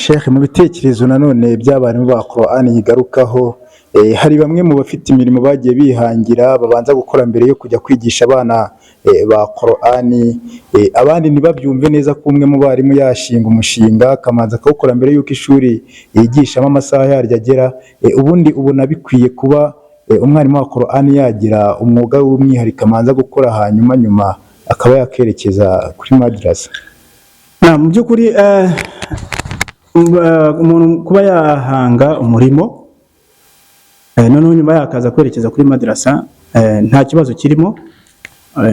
Sheikh mu bitekerezo nanone by'abarimu ba Qur'an yigarukaho hari bamwe mu bafite imirimo bagiye bihangira babanza gukora mbere yo kujya kwigisha abana ba Qur'an abandi ntibabyumve neza ko umwe mu barimu yashinga umushinga akamanza akawukora mbere y'uko ishuri yigishamo amasaha yaryo agera ubundi ubona bikwiye kuba umwarimu wa Qur'an yagira umwuga w'umwihariko amanza gukora hanyuma nyuma akaba yakerekeza kuri madrasa. Mu by'ukuri umuntu kuba yahanga umurimo noneho nyuma yakaza kwerekeza kuri madrasa nta kibazo kirimo,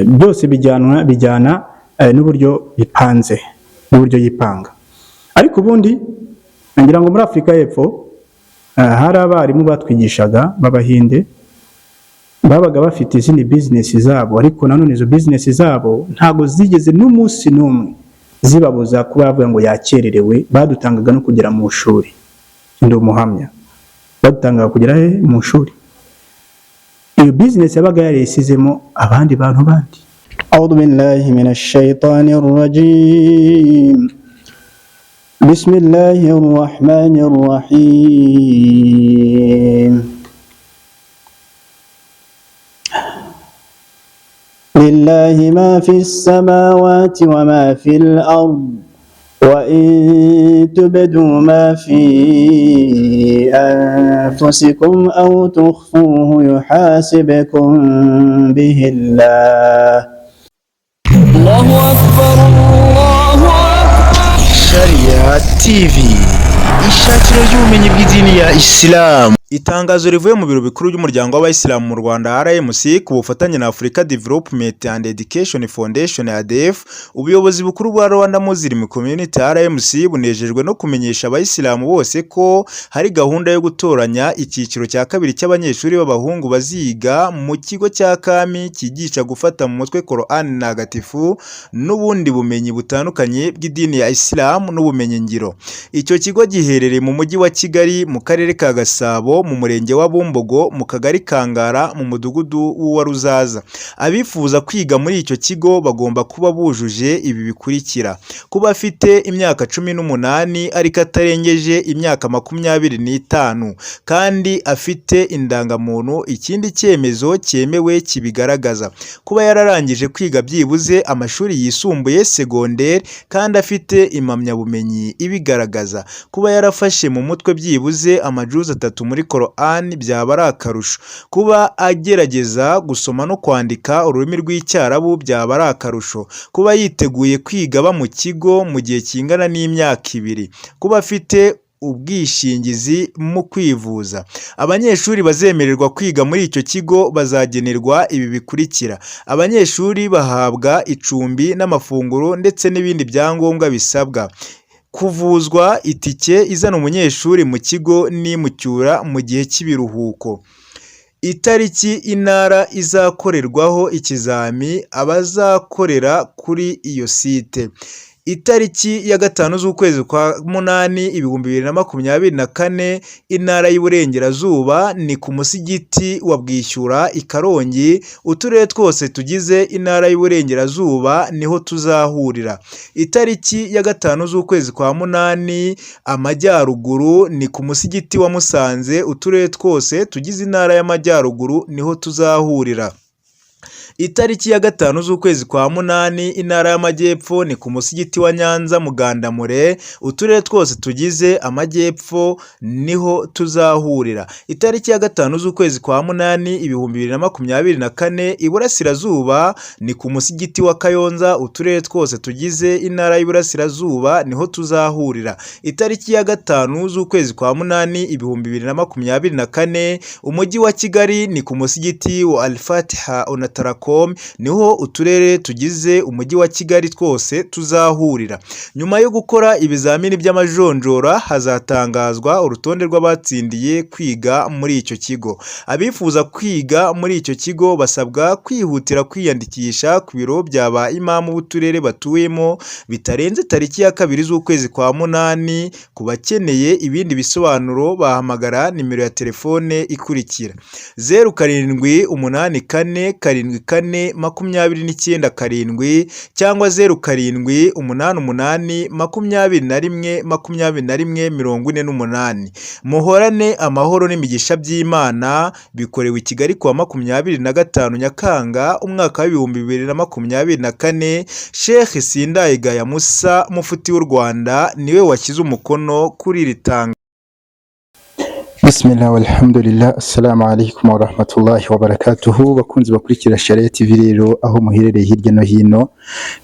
byose bijyana n'uburyo bipanze n'uburyo yipanga. Ariko ubundi ngira ngo muri Afurika y'Epfo hari abarimu batwigishaga b'Abahinde babaga bafite izindi business zabo, ariko nanone izo business zabo ntago zigeze n'umunsi n'umwe zibabuza kuba bavuga ngo yakererewe. Badutangaga no kugera mu shuri, ndi umuhamya, badutangaga kugera mu shuri. Iyo business yabaga yarisizemo abandi bantu bandi. A'udhu billahi minash shaitanir rajim. Bismillahir rahmanir rahim. لله ما في السماوات وما في الأرض وإن تبدوا ما في أنفسكم أو تخفوه يحاسبكم به الله. الله أكبر الله أكبر. Sharia TV ishakiro ry'ubumenyi bw'idini ya Islam. Itangazo rivuye mu biro bikuru by'umuryango w'abayisilamu mu Rwanda RMC ku bufatanye na Africa Development and Education Foundation ADF, ubuyobozi bukuru bwa Rwanda Muslim Community RMC bunejejwe no kumenyesha abayisilamu bose ko hari gahunda yo gutoranya icyiciro cya kabiri cy'abanyeshuri b'abahungu baziga mu kigo cya Kami kigisha gufata mu mutwe Qur'an ntagatifu n'ubundi bumenyi butandukanye bw'idini ya Islam n'ubumenyi ngiro. Icyo kigo giherereye mu mujyi wa Kigali mu karere ka Gasabo mu murenge wa Bumbogo mu kagari Kangara mu mudugudu wa Ruzaza. Abifuza kwiga muri icyo kigo bagomba kuba bujuje ibi bikurikira: kuba afite imyaka 18 ariko atarengeje imyaka 25 kandi afite indangamuntu ikindi cyemezo cyemewe kibigaragaza, kuba yararangije kwiga byibuze amashuri yisumbuye secondaire kandi afite impamyabumenyi ibigaragaza, kuba yarafashe mu mutwe byibuze amajuzu 3 muri Qur'an byaba ari akarusho, kuba agerageza gusoma no kwandika ururimi rw'icyarabu byaba ari akarusho, kuba yiteguye kwiga ba mu kigo mu gihe kingana n'imyaka 2, kuba afite ubwishingizi mu kwivuza. Abanyeshuri bazemererwa kwiga muri icyo kigo bazagenerwa ibi bikurikira: abanyeshuri bahabwa icumbi n'amafunguro ndetse n'ibindi byangombwa bisabwa, kuvuzwa itike izana umunyeshuri mu kigo n'imucyura mu gihe cy'ibiruhuko, itariki intara izakorerwaho ikizami abazakorera kuri iyo site, itariki ya 5 z'ukwezi kwa 8 2024 intara y'Iburengerazuba ni ku musigiti wa Bwishyura i Karongi. Uturere twose tugize intara y'Iburengerazuba niho tuzahurira. Itariki ya 5 z'ukwezi kwa 8 amajyaruguru ni ku musigiti wa Musanze. Uturere twose tugize intara y'Amajyaruguru niho tuzahurira. Itariki ya 5 z'ukwezi kwa 8 intara y'Amajyepfo ni ku musigiti wa Nyanza Mugandamure. Uturere twose tugize Amajyepfo niho tuzahurira. Itariki ya 5 z'ukwezi kwa 8 2024 Iburasirazuba ni ku musigiti wa Kayonza. Uturere twose tugize intara y'Iburasirazuba niho tuzahurira. Itariki ya 5 z'ukwezi kwa 8 2024 umujyi wa Kigali ni ku musigiti wa Al-Fatiha Onatarako niho uturere tugize umujyi wa Kigali twose tuzahurira. Nyuma yo gukora ibizamini by'amajonjora hazatangazwa urutonde rw'abatsindiye kwiga muri icyo kigo. Abifuza kwiga muri icyo kigo basabwa kwihutira kwiyandikisha ku biro byaba imamu b'uturere batuyemo bitarenze tariki ya 2 z'ukwezi kwa 8. Ku bakeneye ibindi bisobanuro bahamagara nimero ya telefone ikurikira: 0784 74 kane 29 karindwi cyangwa 07 88 21 21 48. Muhorane amahoro n'imigisha by'Imana. Bikorewe i Kigali kuwa 25 Nyakanga umwaka wa 2024. Sheikh Sindayigaya Musa mufti w'u Rwanda niwe washyize umukono kuri iri tanga. Bismillah walhamdulillah, assalamu alaikum wa rahmatullahi wa barakatuhu. Bakunzi bakurikira Sharia TV rero aho muherereye hirya no hino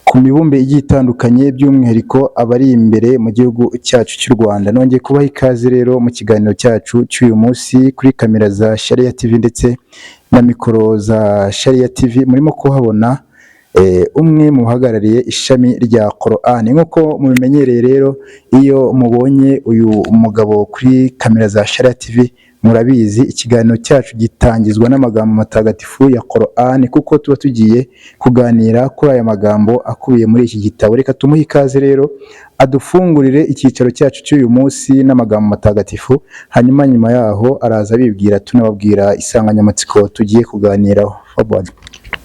ku mibumbe igiye itandukanye, by'umwihariko abari imbere mu gihugu cyacu cy'u Rwanda, nongeye kubaha ikaze rero mu kiganiro cyacu cy'uyu munsi kuri kamera za Sharia TV ndetse na mikoro za Sharia TV. Murimo kuhabona umwe mu bahagarariye ishami rya Qur'an. Nk'uko mubimenyereye rero, iyo mubonye uyu mugabo kuri kamera za Sharia TV, murabizi ikiganiro cyacu gitangizwa n'amagambo matagatifu ya Qur'an, kuko tuba tugiye kuganira kuri aya magambo akubiye muri iki gitabo. Reka tumuhe ikaze rero adufungurire icyicaro cyacu cy'uyu munsi n'amagambo matagatifu, hanyuma nyuma yaho araza bibwira tunababwira isanganyamatsiko tugiye kuganiraho.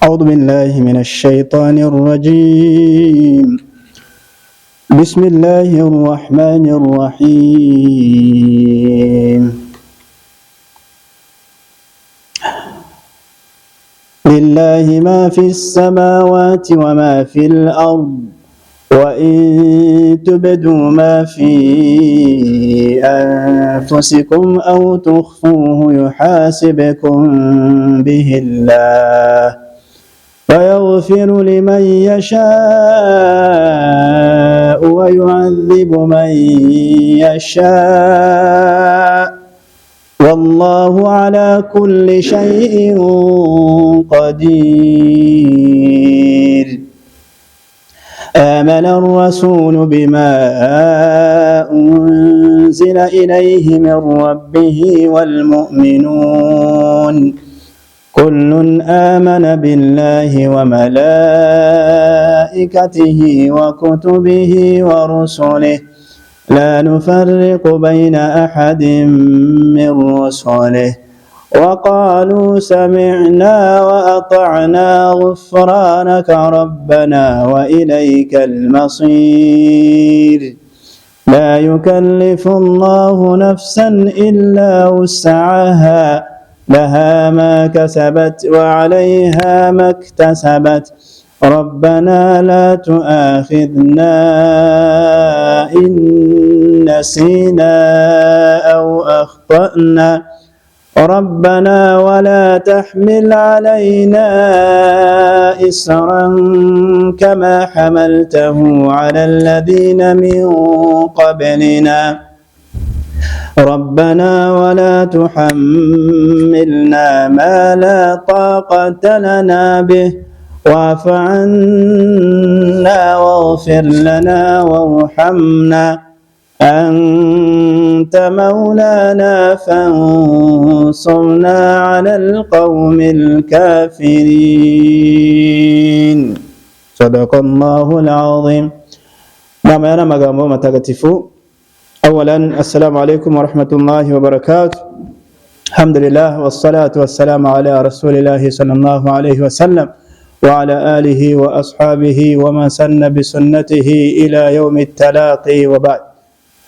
أعوذ بالله من الشيطان الرجيم. بسم الله الرحمن الرحيم. لله ما في السماوات وما في الأرض وإن تبدوا ما في أنفسكم أو تخفوه يحاسبكم به الله فيغفر لمن يشاء ويعذب من يشاء والله على كل شيء قدير. آمن الرسول بما أنزل إليه من ربه والمؤمنون كل آمن بالله وملائكته وكتبه ورسله لا نفرق بين أحد من رسله وقالوا سمعنا وأطعنا غفرانك ربنا وإليك المصير. لا يكلف الله نفسا إلا وسعها لها ما كسبت وعليها ما اكتسبت ربنا لا تؤاخذنا إن نسينا أو أخطأنا ربنا ولا تحمل علينا إصرا كما حملته على الذين من قبلنا ربنا ولا تحملنا ما لا طاقة لنا به واعف عنا واغفر لنا وارحمنا أنت مولانا فانصرنا على القوم الكافرين. صدق الله العظيم. نعم أنا مقام متغتفو. أولا السلام عليكم ورحمة الله وبركاته. الحمد لله والصلاة والسلام على رسول الله صلى الله عليه وسلم وعلى آله وأصحابه ومن سن بسنته إلى يوم التلاقي وبعد.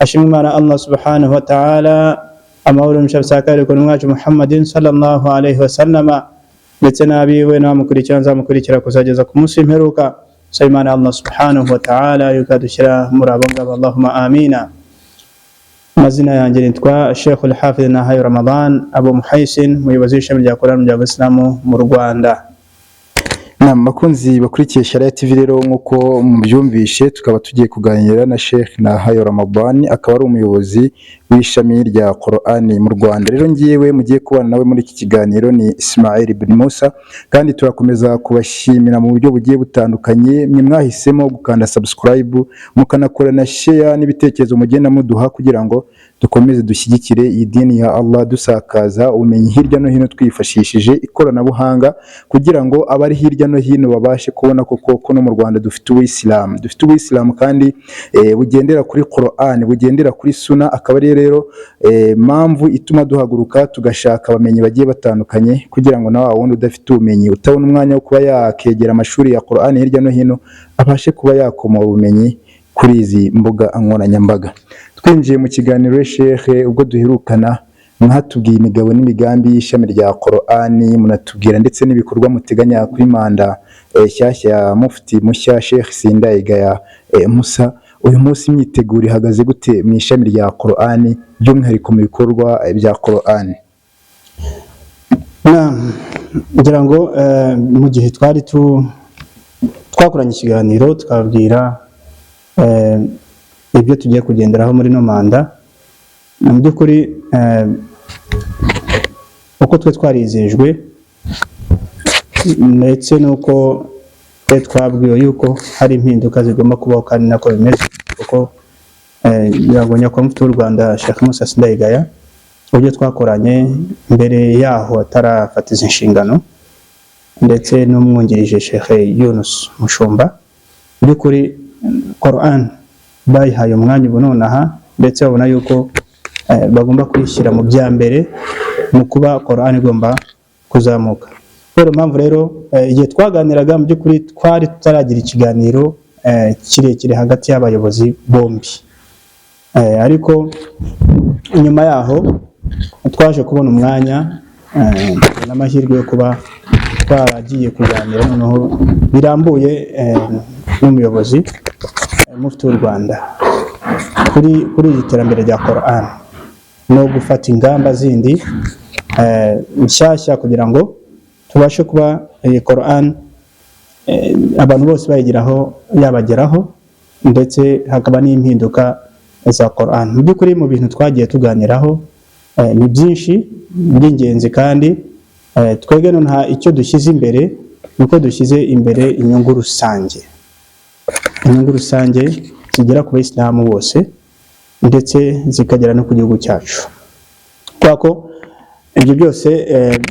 أشمعنا الله سبحانه وتعالى أمور مشبساكار كنواج محمد صلى الله عليه وسلم لتنابي ونام كل شانزا مكل شراك ساجزكم مسلم هروكا سيمانا الله سبحانه وتعالى يكاد شرا مرابنغ اللهم آمين. Mazina yanjye nitwa Sheikh Al-Hafidh Nahayo Ramadan Abu Muhaisin, umuyobozi w'ishami rya Qur'an mu Islamu mu Rwanda. Bakunzi bakurikiye Sharia TV rero, nk'uko mubyumvishe tukaba tugiye kuganira na Sheikh Nahayo Ramadan, akaba ari umuyobozi w'ishami rya Qur'an mu Rwanda. Rero ngiyewe mugiye kubana nawe muri iki kiganiro ni Ismail ibn Musa, kandi turakomeza kubashimira mu buryo bugiye butandukanye. Mwe mwahisemo gukanda subscribe, mukanakora na share n'ibitekerezo mugenda muduha, kugira ngo dukomeze dushyigikire iyi dini ya Allah, dusakaza ubumenyi hirya no hino twifashishije ikoranabuhanga, kugira ngo abari hirya no hino babashe kubona ko no mu Rwanda dufite ubuyisilamu kandi bugendera kuri Qur'an, bugendera kuri Sunna. Akaba ari rero mpamvu ituma duhaguruka tugashaka abamenyi bagiye batandukanye, kugira ngo na wa wundi udafite ubumenyi, utabona umwanya wo kuba yakegera amashuri ya Qur'an hirya no hino, abashe kuba yakoma ubumenyi kuri izi mbuga nkoranyambaga. Twinjiye mu kiganiro Sheikh, ubwo duherukana mwatubwiye imigabo n'imigambi y'ishami rya Qur'an, munatubwira ndetse n'ibikorwa muteganya kuri manda shyashya ya mufti mushya Sheikh Sindayigaya Musa. Uyu munsi imyiteguro ihagaze gute mu ishami rya Qur'an, by'umwihariko mu bikorwa bya Qur'an? ngira ngo mu gihe twakoranye ikiganiro twabwira ibyo tugiye kugenderaho muri no manda, mu by'ukuri uko twe twarizejwe ndetse nuko twabwiwe yuko hari impinduka zigomba kubaho, kandi nako bimeze, kuko biragonywa ko mufti w'u Rwanda Sheikh Musa Sindayigaya uburyo twakoranye mbere yaho atarafata izi nshingano, ndetse n'umwungirije Sheikh Yunus Mushumba. By'ukuri Qur'an bayihaye umwanya ubu nonaha, ndetse babona yuko bagomba kwishyira mu bya mbere mu kuba Qur'an igomba kuzamuka. Rero mpamvu rero igihe twaganiraga mu by'ukuri twari tutaragira ikiganiro kirekire hagati y'abayobozi bombi, ariko inyuma yaho twaje kubona umwanya n'amahirwe yo kuba twaragiye kuganira noneho birambuye n'umuyobozi mufti w'u Rwanda kuri iri terambere rya Qur'an, no gufata ingamba zindi nshyashya kugira ngo tubashe kuba Qur'an abantu bose yabageraho, ndetse hakaba n'impinduka za Qur'an. Mu by'ukuri mu bintu twagiye tuganiraho ni byinshi by'ingenzi, kandi twebwe nta icyo dushyize imbere, nuko dushyize imbere inyungu rusange zigera ku bayisilamu bose, ndetse zikagera no ku gihugu cyacu, kubera ko ibyo byose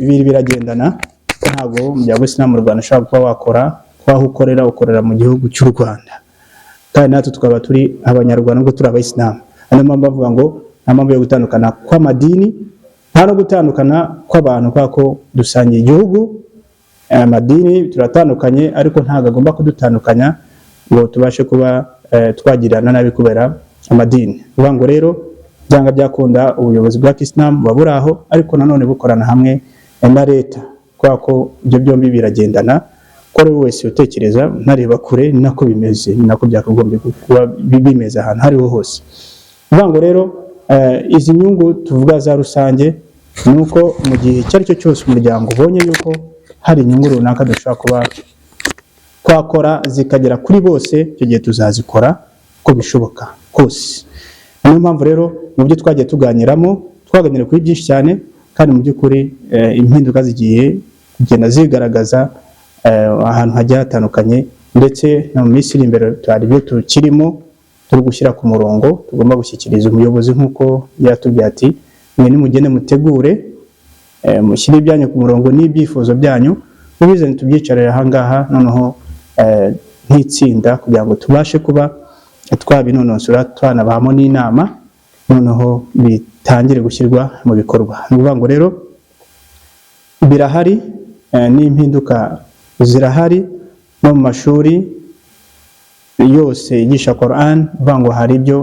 biragendana. Ntabwo mu bya Islam mu Rwanda ushobora kuba wakora kwaho ukorera mu gihugu cy'u Rwanda, kandi natwe tukaba turi abanyarwanda ngo turi abayisilamu. Hano mpamvu bavuga ngo nta mpamvu yo gutandukana kw'amadini, nta no gutandukana kw'abantu, kubera ko dusangiye igihugu. Amadini turatandukanye, ariko ntabwo agomba kudutandukanya ngo tubashe kuba twagirana nabi kubera amadini. Uvuga ngo rero byanga byakunda ubuyobozi bwa Islam buba buri aho, ariko nanone bukorana hamwe na leta, kubera ko ibyo byombi biragendana. Ko ari wese utekereza ntareba kure, ni nako bimeze, ni nako byakagombye kuba bimeze ahantu hariho hose. Uvuga ngo rero izi nyungu tuvuga za rusange, ni uko mu gihe icyo ari cyo cyose umuryango ubonye yuko hari inyungu runaka dushobora kuba twakora zikagera kuri bose, icyo gihe tuzazikora uko bishoboka kose. Niyo mpamvu rero mu byo twagiye tuganiramo, twaganira kuri byinshi cyane, kandi mu by'ukuri impinduka zigiye kugenda zigaragaza ahantu hagiye hatandukanye, ndetse no mu minsi iri imbere hari ibyo tukirimo turi gushyira ku murongo, tugomba gushyikiriza umuyobozi nk'uko yatubwiye ati mwe nimugende mutegure mushyire ibyanyu ku murongo n'ibyifuzo byanyu, mubizane tubyicarire ahangaha noneho nk'itsinda, kugira ngo tubashe kuba twabinonosora, twanabahamo n'inama, noneho bitangire gushyirwa mu bikorwa. Ni ukuvuga ngo rero birahari, n'impinduka zirahari no mu mashuri yose yigisha Qur'an. Uvuga ngo hari ibyo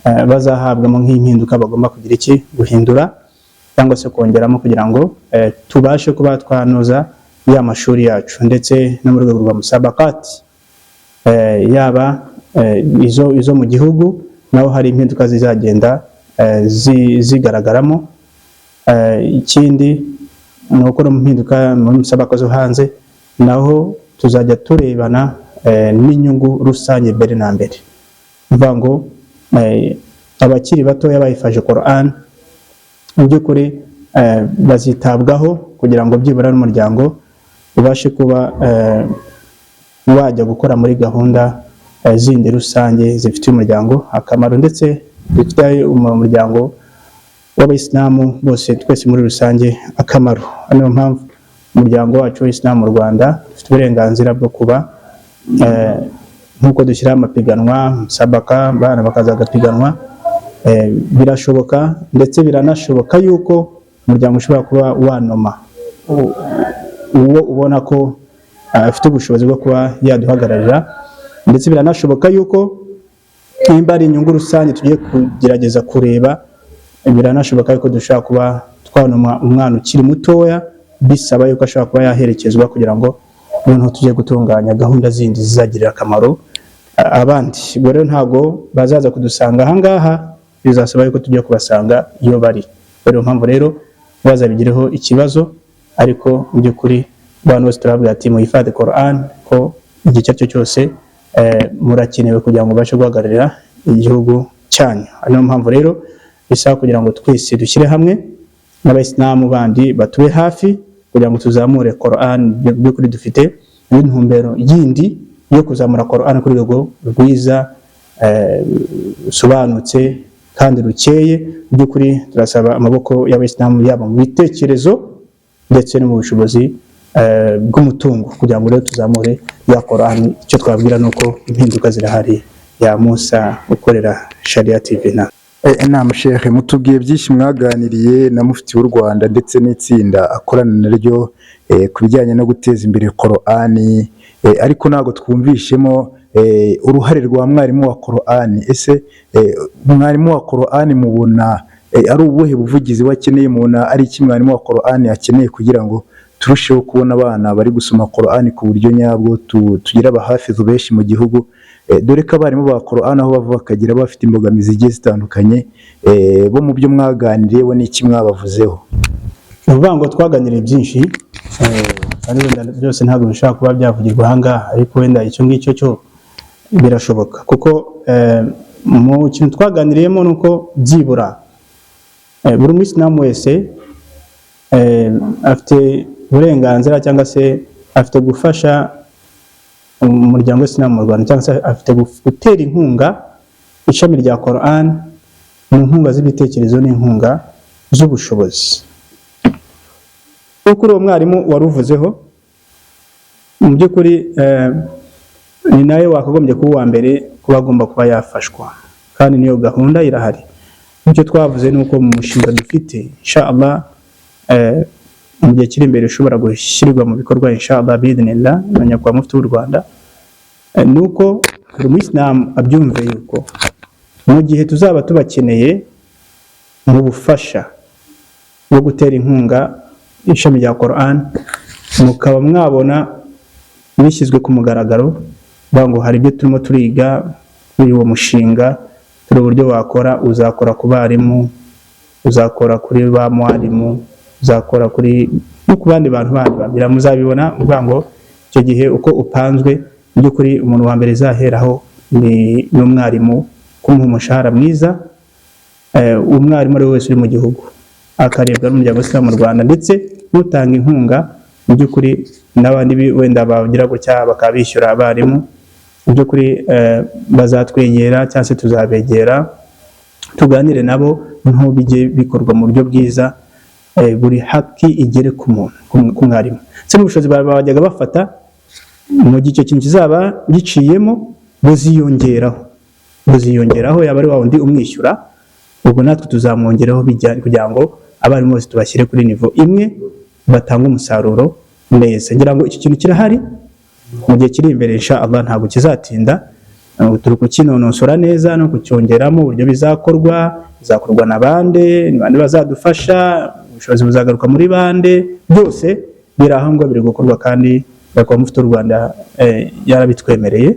bazahabwamo nk'impinduka bagomba kugira iki guhindura cyangwa se kongeramo, kugira ngo tubashe kuba twanoza ya mashuri yacu, ndetse no mu rwego rwa musabakati yaba izo mu gihugu, naho hari impinduka zizagenda zigaragaramo. Ikindi ni uko no mu mpinduka muri musabaka zo hanze, naho tuzajya turebana n'inyungu rusange mbere na mbere. Uvuga ngo abakiri batoya bayifashe Qur'an, mu by'ukuri bazitabwaho, kugira ngo byibura n'umuryango ubashe kuba wajya gukora muri gahunda zindi rusange zifitiye umuryango akamaro, ndetse bifitiye umuryango w'abayisilamu bose twese muri rusange akamaro. Niyo mpamvu umuryango wacu w'Islam mu Rwanda dufite uburenganzira bwo kuba nk'uko dushyira amapiganwa sabaka bana bakaza agapiganwa, birashoboka ndetse biranashoboka yuko umuryango ushobora kuba wanoma uwo ubona ko afite ubushobozi bwo kuba yaduhagararira, ndetse biranashoboka yuko nimba ari inyungu rusange tugiye kugerageza kureba, biranashoboka yuko dushobora kuba twanoma umwana ukiri mutoya, bisaba yuko ashobora kuba yaherekezwa kugira ngo noneho tujye gutunganya gahunda zindi zizagirira akamaro abandi. Ubwo rero ntabwo bazaza kudusanga ahangaha, bizasaba yuko tujya kubasanga iyo bari. Rero mpamvu rero bazabigireho ikibazo, ariko mu by'ukuri abantu bose turabwira ati muhifadhe Quran, ko igihe icyo ari cyo cyose murakenewe kugira ngo ubashe guhagararira igihugu cyanyu. Niyo mpamvu rero bisaba kugira ngo twese dushyire hamwe n'abayisilamu bandi batube hafi kugira ngo tuzamure Quran. By'ukuri dufite intumbero yindi yo kuzamura Quran kuri rwego rwiza, rusobanutse kandi rukeye. By'ukuri turasaba amaboko y'abayisilamu yaba mu bitekerezo ndetse no mu bushobozi bw'umutungo kugira ngo rero tuzamure ya Quran. Icyo twabwira nuko impinduka zirahari. Ya Musa ukorera Sharia TV na Inama Sheikh, mutubwiye byinshi mwaganiriye na mufti w'u Rwanda ndetse n'itsinda akorana naryo ku bijyanye no guteza imbere Qur'ani, ariko ntabwo twumvishemo uruhare rwa mwarimu wa Qur'ani. Ese mwarimu wa Qur'ani mubona ari ubuhe buvugizi wakeneye, mubona ari iki mwarimu wa Qur'ani akeneye kugira ngo turusheho kubona abana bari gusoma Qur'ani ku buryo nyabwo, tugira abahafizu benshi mu gihugu, dore ko abarimu ba Qur'ani aho bava bakagira bafite imbogamizi zigiye zitandukanye, bo mu byo mwaganiriye bo n'iki mwabavuzeho? Uvuga ngo twaganiriye byinshi, kandi wenda byose ntabwo bishobora kuba byavugirwa ahangaha, ariko wenda icyo ngicyo cyo birashoboka, kuko mu kintu twaganiriyemo nuko byibura buri Muislamu wese afite uburenganzira cyangwa se afite gufasha umuryango w'Islam mu Rwanda, cyangwa se afite gutera inkunga ishami rya Quran mu nkunga z'ibitekerezo n'inkunga z'ubushobozi. Kuri uwo mwarimu waruvuzeho, mu by'ukuri ni nawe wakagombye kuba uwa mbere kuba agomba kuba yafashwa, kandi niyo gahunda irahari. Icyo twavuze ni uko mu mushinga dufite inshallah mu gihe kiri imbere ushobora gushyirwa mu bikorwa inshallah bidinillah na nyakubahwa mufti w'u Rwanda, nuko buri Muislamu abyumve yuko mu gihe tuzaba tubakeneye mu bufasha bwo gutera inkunga ishami rya Quran, mukaba mwabona bishyizwe ku mugaragaro ngo hari ibyo turimo turiga kuri uwo mushinga, turi uburyo wakora, uzakora ku barimu, uzakora kuri ba mwarimu, uzakora kuri no ku bandi bantu babira, muzabibona uvuga ngo icyo gihe uko upanzwe. By'ukuri umuntu wa mbere zaheraho ni umwarimu, kumuha umushahara mwiza, umwarimu ari wese uri mu gihugu akarebwa n'umuryango w'Islam mu Rwanda, ndetse n'utanga inkunga. Mu by'ukuri n'abandi wenda bagira gutya bakabishyura abarimu, mu by'ukuri bazatwegera cyangwa se tuzabegera tuganire nabo, nko bijye bikorwa mu buryo bwiza, buri haki igere ku muntu, ku mwarimu. Se n'ubushobozi bajyaga bafata mu gihe icyo kintu kizaba giciyemo buziyongeraho, yaba ari wa wundi umwishyura, ubwo natwe tuzamwongeraho kugira ngo abarimu bose tubashyire kuri nivo imwe, batanga umusaruro neza. Ngira ngo iki kintu kirahari, mu gihe kiri imbere inshallah ntabwo kizatinda, turi kukinonosora neza no kucyongeramo uburyo bizakorwa na bande, ni bande bazadufasha, ubushobozi buzagaruka muri bande, byose birahangwa, biri gukorwa, kandi bakaba mufti w'u Rwanda yarabitwemereye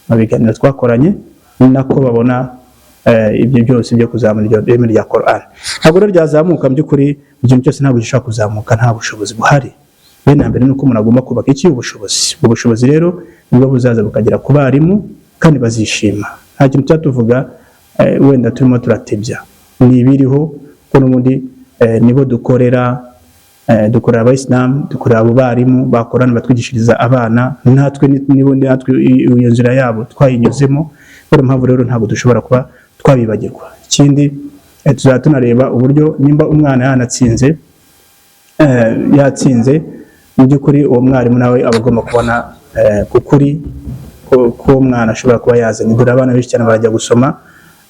mu biganiro twakoranye, nako babona ibyo byose byo kuzamura ireme rya Quran. Ntabwo rero ryazamuka mu by'ukuri, ikintu cyose ntabwo gishobora kuzamuka nta bushobozi buhari. Bene mbere nuko umuntu agomba kubaka ubushobozi. Ubushobozi rero nibwo buzaza bukagera ku barimu kandi bazishima. Nta kintu cyatuvuga wenda turimo turatebya, ni ibiriho ko n'ubundi nibo dukorera abayisilamu, dukorera abo barimu bakorana batwigishiriza abana, natwe iyo nzira yabo twayinyuzemo. Niyo mpamvu rero ntabwo dushobora kuba twabibagirwa. Ikindi tuzaba tunareba uburyo nimba umwana yatsinze mu by'ukuri uwo mwarimu nawe aba agomba kubona kukuri ko umwana ashobora kuba yazanye. Dore abana benshi cyane barajya gusoma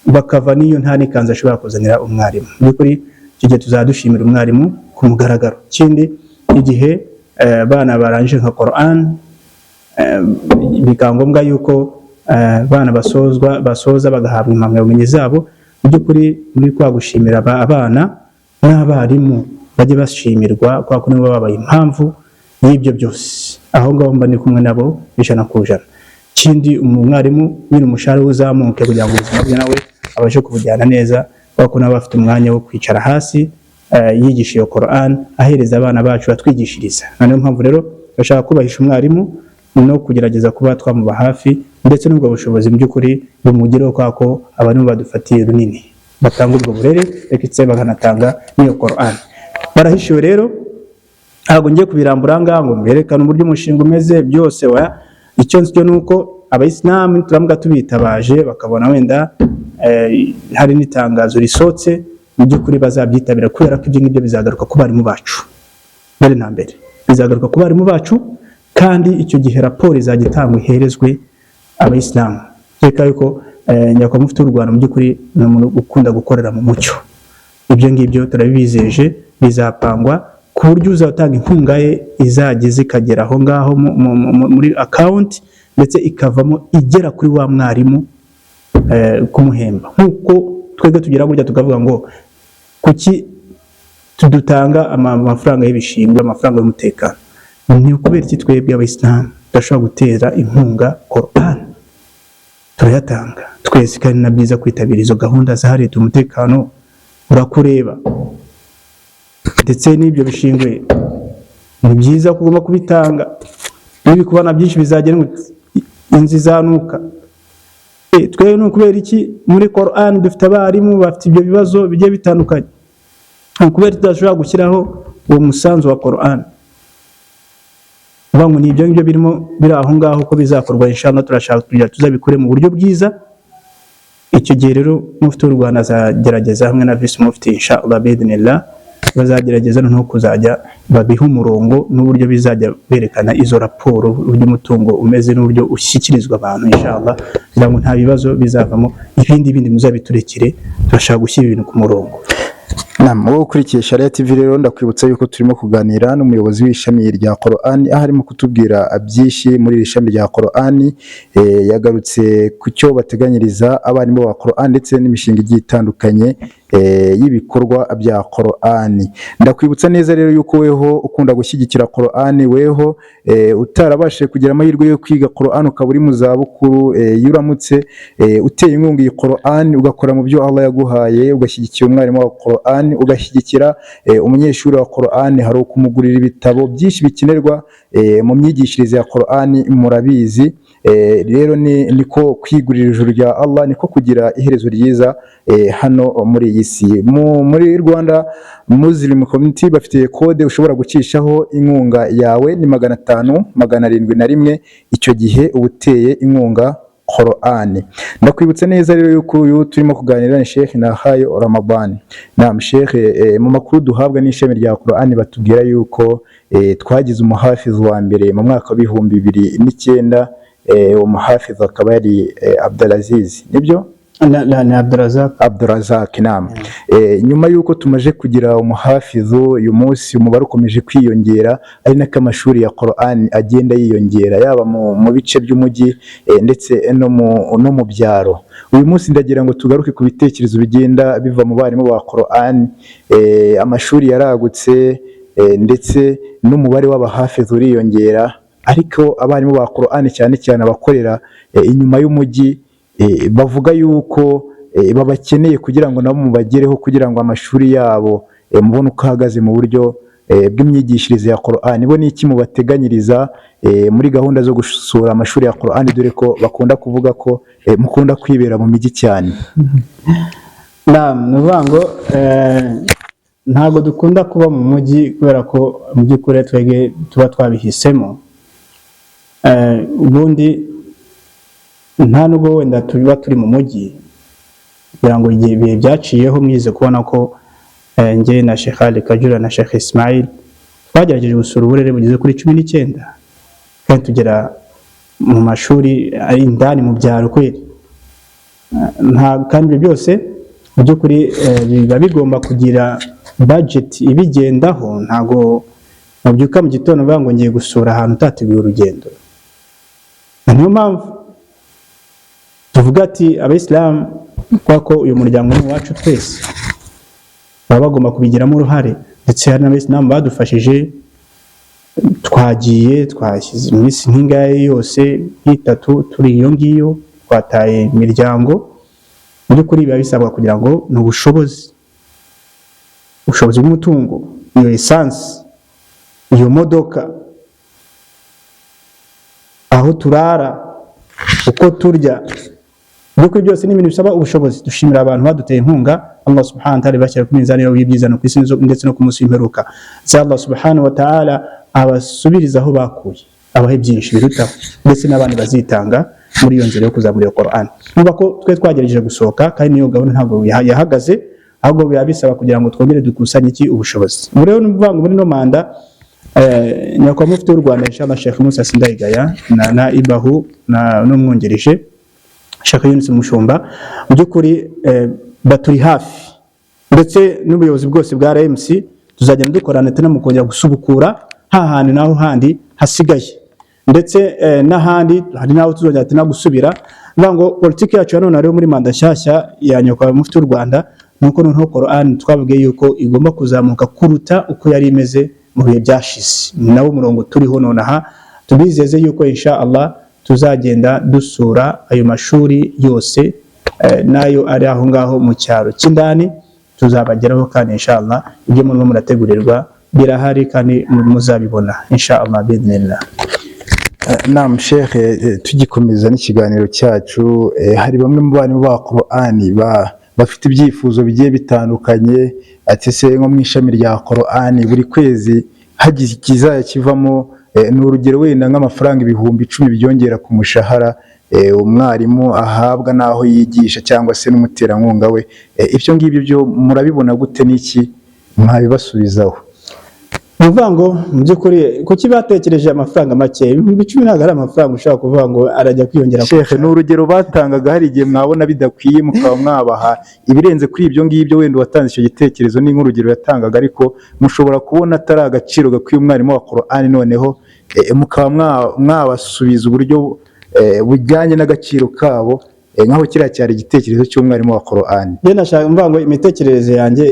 bakava n'iyo nta n'ikanzu ashobora kuzanira umwarimu. Mu by'ukuri icyo gihe tuzadushimira umwarimu ku mugaragaro. Ikindi igihe abana barangije nka Quran, bikaba ngombwa yuko abana basoza bagahabwa impamyabumenyi zabo. Mu by'ukuri muri kwa gushimira abana n'abarimu bajye bashimirwa kwa kuko nibo babaye impamvu y'ibyo byose. Aho ngaho mba ndi kumwe nabo ijana ku ijana. Ikindi umwarimu nyine umushahara uzamuke kugira ngo ubuzima bwe nawe abashe kubujyana neza, kuko nabo bafite umwanya wo kwicara hasi yigisha iyo Quran, ahereza abana bacu batwigishiriza. Niyo mpamvu rero bashaka kubahisha umwarimu no kugerageza kuba twamuba hafi, ndetse n'ubwo bushobozi mu by'ukuri bumugireho, kwako abantu badufatiye runini batanga ubwo burere ndetse bakanatanga n'iyo Quran. Barahishiwe rero, ntabwo ngiye kubirambura ngaho ngo mberekane uburyo umushinga umeze byose. Icyo nzi nuko abayisilamu turamuga tubitabaje bakabona wenda hari n'itangazo risotse, mu by'ukuri bazabyitabira, kubera ko ibyo ngibyo bizagaruka ku barimu bacu. Mbere na mbere bizagaruka ku barimu bacu, kandi icyo gihe raporo izajya itangwa iherezwe abayisilamu. Reka yuko nyakubahwa mufti w'u Rwanda mu by'ukuri ni umuntu ukunda gukorera mu mucyo. Ibyo ngibyo turabibizeje bizapangwa ku buryo uzatanga inkunga ye izajya zikagera aho ngaho muri account, ndetse ikavamo igera kuri wa mwarimu kumuhemba. Nkuko twebwe tugira burya tukavuga ngo kuki tudutanga amafaranga y'ibishingwe, amafaranga y'umutekano, ni ukubera iki twebwe abayisilamu tudashobora gutera inkunga Quran? Turayatanga twese, kandi na byiza kwitabira izo gahunda zahariye umutekano urakureba. Ndetse n'ibyo bishingwe ni byiza kugomba kubitanga, n'ibikubana byinshi bizagera inzi zanuka. Twebwe ni ukubera iki muri Quran dufite abarimu bafite ibyo bibazo bigiye bitandukanye? Kubera tudashobora gushyiraho uwo musanzu wa Quran. Bangu ni ibyo ngibyo birimo biri aho ngaho ko bizakorwa, inshallah turashaka kugira tuzabikore mu buryo bwiza. Icyo gihe rero mufti w'u Rwanda azagerageza hamwe na vice mufti inshallah bidnillah, bazagerageza no kuzajya babiha umurongo n'uburyo bizajya berekana izo raporo, uburyo umutungo umeze n'uburyo ushyikirizwa abantu inshallah, kugira ngo nta bibazo bizavamo. Ibindi muzabiturekere, turashaka gushyira ibintu ku murongo. Wowe ukurikiye Sharia TV rero ndakwibutsa yuko turimo kuganira n'umuyobozi w'ishami rya Quran, aho arimo kutubwira byinshi muri iri shami rya Quran. Yagarutse ku cyo bateganyiriza abarimu ba Quran ndetse n'imishinga igiye itandukanye y'ibikorwa bya Quran. Ndakwibutsa neza rero yuko weho ukunda gushyigikira Quran, weho utarabashije kugira amahirwe yo kwiga Quran ukaba uri mu zabukuru, yuramutse uteye inkunga iyi Quran ugakora mu byo Allah yaguhaye, ugashyigikira umwarimu wa Quran, ugashyigikira umunyeshuri wa Quran, hari ukumugurira ibitabo byinshi bikenerwa mu myigishirize ya Quran. Murabizi rero niko kwigurira ijuru rya Allah, niko kugira iherezo ryiza hano muri iyi si. Muri Rwanda Muslim Community bafite kode ushobora gucishaho inkunga yawe, ni 500-701. Icyo gihe ubuteye inkunga Quran. Ndakwibutsa neza rero yuko uyu turimo kuganira ni Sheikh Nahayo Ramadan. Naam Sheikh, mu makuru duhabwa n'ishami rya Quran batubwira yuko twagize umuhafiz wa mbere mu mwaka wa 2009. Umuhafiz akaba yari Abdulaziz, nibyo? Ni Abdurazak. Naam. Nyuma yuko tumaje kugira umuhafizu, uyu munsi umubare ukomeje kwiyongera, ari nako amashuri ya Quran agenda yiyongera, yaba mu bice by'umujyi ndetse no mu byaro. Uyu munsi ndagira ngo tugaruke ku bitekerezo bigenda biva mu barimu ba Quran. Amashuri yaragutse ndetse n'umubare w'abahafizu uriyongera, ariko abarimu ba Quran cyane cyane abakorera inyuma y'umujyi bavuga yuko babakeneye kugira ngo nabo mubagereho, kugira ngo amashuri yabo mubone uko ahagaze mu buryo bw'imyigishirize ya Quran. Bo ni iki mubateganyiriza muri gahunda zo gusura amashuri ya Quran, dore ko bakunda kuvuga ko mukunda kwibera mu mijyi cyane? Nuvango ntago dukunda kuba mu mujyi, kubera ko mu by'ukuri twege tuba twabihisemo. Ubundi nta nubwo wenda tuba turi mu mujyi, kugira ngo igihe bihe byaciyeho mwize kubona ko njye na Sheikh Ali Kajura na Sheikh Ismail twagerageje gusura uburere bugeze kuri 19 kandi tugera mu mashuri ari indani mu byaro kweli. Kandi ibyo byose mu by'ukuri biba bigomba kugira budget ibigendaho, ntago mubyuka mu gitondo bavuga ngo ngiye gusura ahantu utateguye urugendo. Niyo mpamvu tuvuga ati abayisilamu kwa ko uyu muryango ni wacu twese baba bagomba kubigiramo uruhare, ndetse hari n'abayisilamu badufashije, twagiye twashyize iminsi nk'ingahe yose nk'itatu turi iyo ngiyo, twataye imiryango. Mu by'ukuri biba bisabwa kugira ngo ni ubushobozi bw'umutungo, iyo esansi, iyo modoka, aho turara, uko turya, by'ukuri byose ni ibintu bisaba ubushobozi. Dushimira abantu baduteye inkunga, Allah subhanahu wa ta'ala bashyira ku minzani y'ibyiza no ku isi ndetse no ku munsi w'imperuka. Allah subhanahu wa ta'ala abasubiriza aho bakuye, abahe byinshi birutaho, ndetse n'abandi bazitanga muri iyo nzira yo kuzamura Qur'an. Nuba ko twe twagerageje gusohoka kandi niyo gahunda ntabwo yahagaze, ahubwo biba bisaba kugira ngo twongere dukusanye ubushobozi. Muri rero n'uvuga ngo muri no manda nyakwa mufti w'u Rwanda inshallah Sheikh Musa Sindayigaya na Ibahu n'umwongereje Sheikh Yunus Mushumba, mu by'ukuri baturi hafi, ndetse n'ubuyobozi bwose bwa RMC tuzagenda dukorana tena mu kongera gusubukura hahandi naho handi hasigaye, ndetse n'ahandi hari naho tuzongera tena gusubira. Ngo politiki yacu none rero muri manda nshyashya ya nyakwa mufti w'u Rwanda nuko noneho Qur'an twavuge yuko igomba kuzamuka kuruta uko yari imeze mu bihe byashize. Nawo murongo turiho nonaha, tubizeze yuko insha Allah tuzagenda dusura ayo mashuri yose nayo ari aho ngaho mu cyaro cy'indani, tuzabageraho kandi insha Allah ibyo murimo murategurirwa birahari kandi muzabibona insha Allah bidnillah. Naam Sheikh, tugikomeza n'ikiganiro cyacu, hari bamwe mu barimu ba Qur'an bafite ibyifuzo bigiye bitandukanye, ati se nko mu ishami rya Qur'an buri kwezi hagize ikizaya kivamo n'urugero wenda nk'amafaranga 10,000 byongera ku mushahara umwarimu ahabwa naho yigisha cyangwa se n'umuterankunga we, ibyo ngibyo byo murabibona gute, n'iki mwabibasubizaho? Nuvuga ngo mu by'ukuri kuki batekereje amafaranga make? 10,000 ntabwo ari amafaranga ushaka kuvuga ngo arajya kwiyongera. Sheikh, n'urugero batangaga, hari igihe mwabona bidakwiye mukaba mwabaha ibirenze kuri ibyo ngibyo, wenda watanze icyo gitekerezo ni nk'urugero yatangaga, ariko mushobora kubona atari agaciro gakwiye umwarimu wa Qur'an, noneho mukaba mwabasubiza uburyo bujyanye n'agaciro kabo, nk'aho kiriya cyari igitekerezo cy'umwarimu wa Qur'an. Njye nashaka mvuga ngo imitekerereze yanjye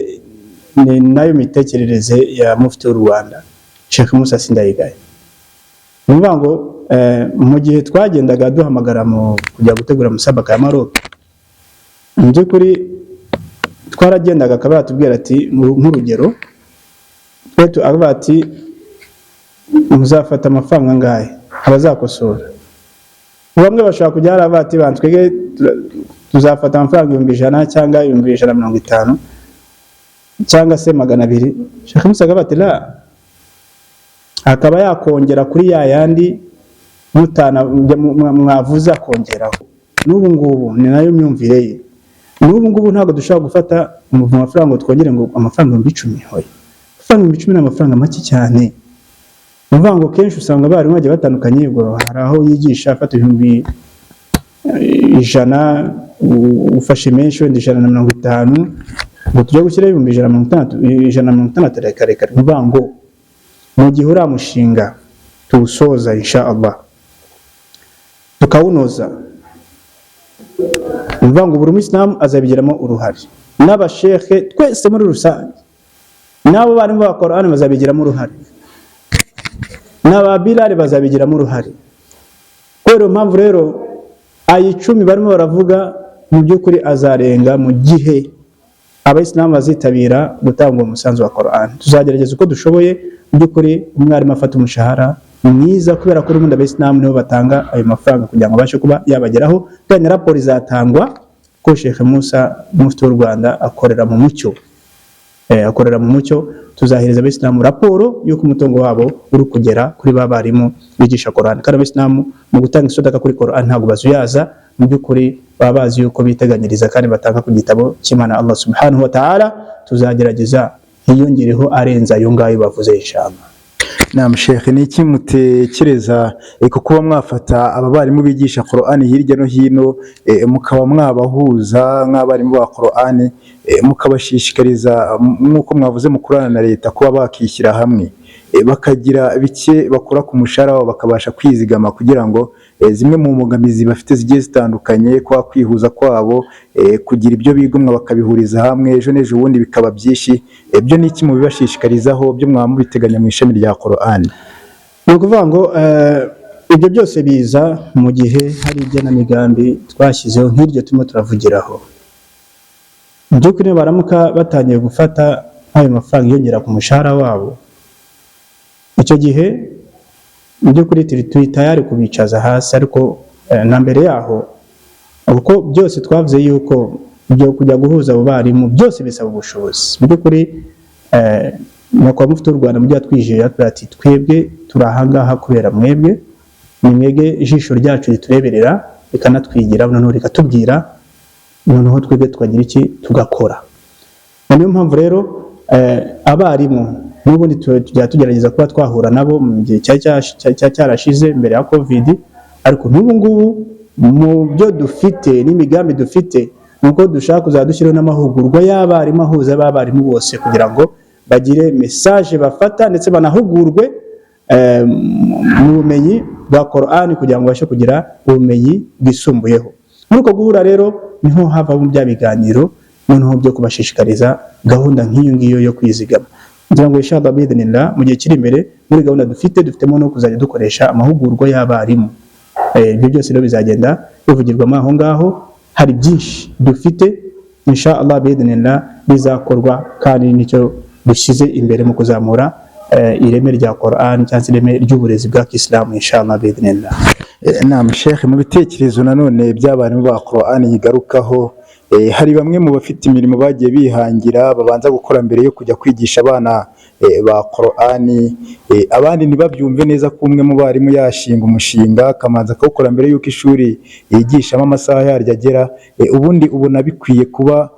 ni nayo mitekerereze ya mufti w'u Rwanda Sheikh Musa Sindayigaya. Nuvuga ngo mu gihe twagendaga duhamagara mu kujya gutegura musabaka ya Maroc, mu by'ukuri twaragendaga akaba yatubwira ati nk'urugero twetu avuga ati muzafata amafaranga ngahe abazakosora. Bamwe bashaka kujya haravuga ati twege tuzafata amafaranga 100 cyangwa 150 cyangwa se 200. Sheikh Musa agabati la akaba yakongera kuri ya yandi mutana mwavuza kongeraho. N'ubu ngubu ni nayo myumvire ye. N'ubu ngubu ntabwo dushaka gufata mu mafaranga twongere ngo amafaranga 10,000 hoye. Amafaranga 10,000 n'amafaranga make cyane. Nuvuga ngo kenshi usanga bari bagiye batandukanye, ubwo hari aho yigisha afata 100 ufashe menshi wenda 150, ngo tujya gushyira 160 reka. Nuvuga ngo mu gihe uramushinga tuwusoza insha Allah tukawunoza, nuvuga ngo buri Muslimu azabigiramo uruhare, n'abashekhe twese muri rusange, nabo barimo ba Qur'an bazabigiramo uruhare, n'ababilali bazabigiramo uruhare. Kubera mpamvu rero ayicumi barimo baravuga mu by'ukuri azarenga mu gihe abayisilamu bazitabira gutanga umusanzu wa Qur'an. Tuzagerageza uko dushoboye mu by'ukuri umwarimu afata umushahara mwiza, kubera ko urundi abayisilamu nibo batanga ayo mafaranga kugira ngo abashe kuba yabageraho, kandi raporo izatangwa ko Sheikh Musa mufti w'u Rwanda akorera mu mucyo. Tuzahereza abayisilamu raporo y'uko umutungo wabo uri kugera kuri babarimu bigisha Qur'an, kandi abayisilamu mu gutanga isodaka kuri Qur'an ntabwo bazuyaza, mu by'ukuri baba bazi yuko biteganyiriza kandi batanga ku gitabo cy'Imana Allah subhanahu wa ta'ala. Tuzagerageza hiyongereho arenza ayo ngayo bavuze inshallah. Naam Sheikh, ni iki mutekereza ku kuba mwafata aba barimu bigisha Qur'ani hirya no hino mukaba mwabahuza nk'abarimu ba Qur'ani mukabashishikariza nk'uko mwavuze mukorana na leta kuba bakishyira hamwe bakagira bike bakora ku mushahara wabo bakabasha kwizigama kugira ngo zimwe mu mbogamizi bafite zigiye zitandukanye kwa kwihuza kwabo kugira ibyo bigomwa bakabihuriza hamwe ejo n'ejo ubundi bikaba byinshi byo ni iki mubibashishikarizaho byo mwaba mubiteganya mu ishami rya Qur'ani? Ni ukuvuga ngo ibyo byose biza mu gihe hari igenamigambi twashyizeho nk'iryo turimo turavugiraho. Mu by'ukuri baramuka batangiye gufata ayo mafaranga yongera ku mushahara wabo, icyo gihe mu by'ukuri turi tayari kubicaza hasi, ariko na mbere yaho kuko byose twavuze yuko byo kujya guhuza abo barimu byose bisaba ubushobozi. Mu by'ukuri nyakubahwa mufti w'u Rwanda mujya twijeye ati twebwe turi ahangaha kubera mwebwe, ni mwebwe ijisho ryacu ritureberera rikanatwigira noneho rikatubwira noneho twebwe tukagira iki tugakora. Niyo mpamvu rero abarimu n'ubundi tujya tugerageza kuba twahura nabo mu gihe cyarashize mbere ya COVID, ariko n'ubu ngubu mu byo dufite n'imigambi dufite nuko dushaka kuzadushyiraho n'amahugurwa y'abarimu ahuza abarimu bose kugira ngo bagire message bafata ndetse banahugurwe mu bumenyi bwa Qur'ani kugira ngo bashe kugira ubumenyi bwisumbuyeho. Muri uko guhura rero niho havamo bya biganiro noneho byo kubashishikariza gahunda nk'iyo ngiyo yo kwizigama. Ngira ngo inshallah bidinillah mu gihe kiri imbere muri gahunda dufitemo no kuzajya dukoresha amahugurwa y'abarimu. Ibyo byose rero bizagenda bivugirwamo aho ngaho, hari byinshi dufite inshallah bidinillah bizakorwa kandi nicyo dushyize imbere mu kuzamura ireme rya Qur'an cyangwa ireme ry'uburezi bwa Islam inshallah bidinillah. Naam Sheikh, mu bitekerezo nanone by'abarimu ba Qur'an yigarukaho hari bamwe mu bafite imirimo bagiye bihangira babanza gukora mbere yo kujya kwigisha abana ba Qur'ani, abandi ntibabyumve neza ko umwe mu barimu yashinga umushinga akamanza akawukora mbere y'uko ishuri yigishamo amasaha yaryo agera, ubundi ubona bikwiye kuba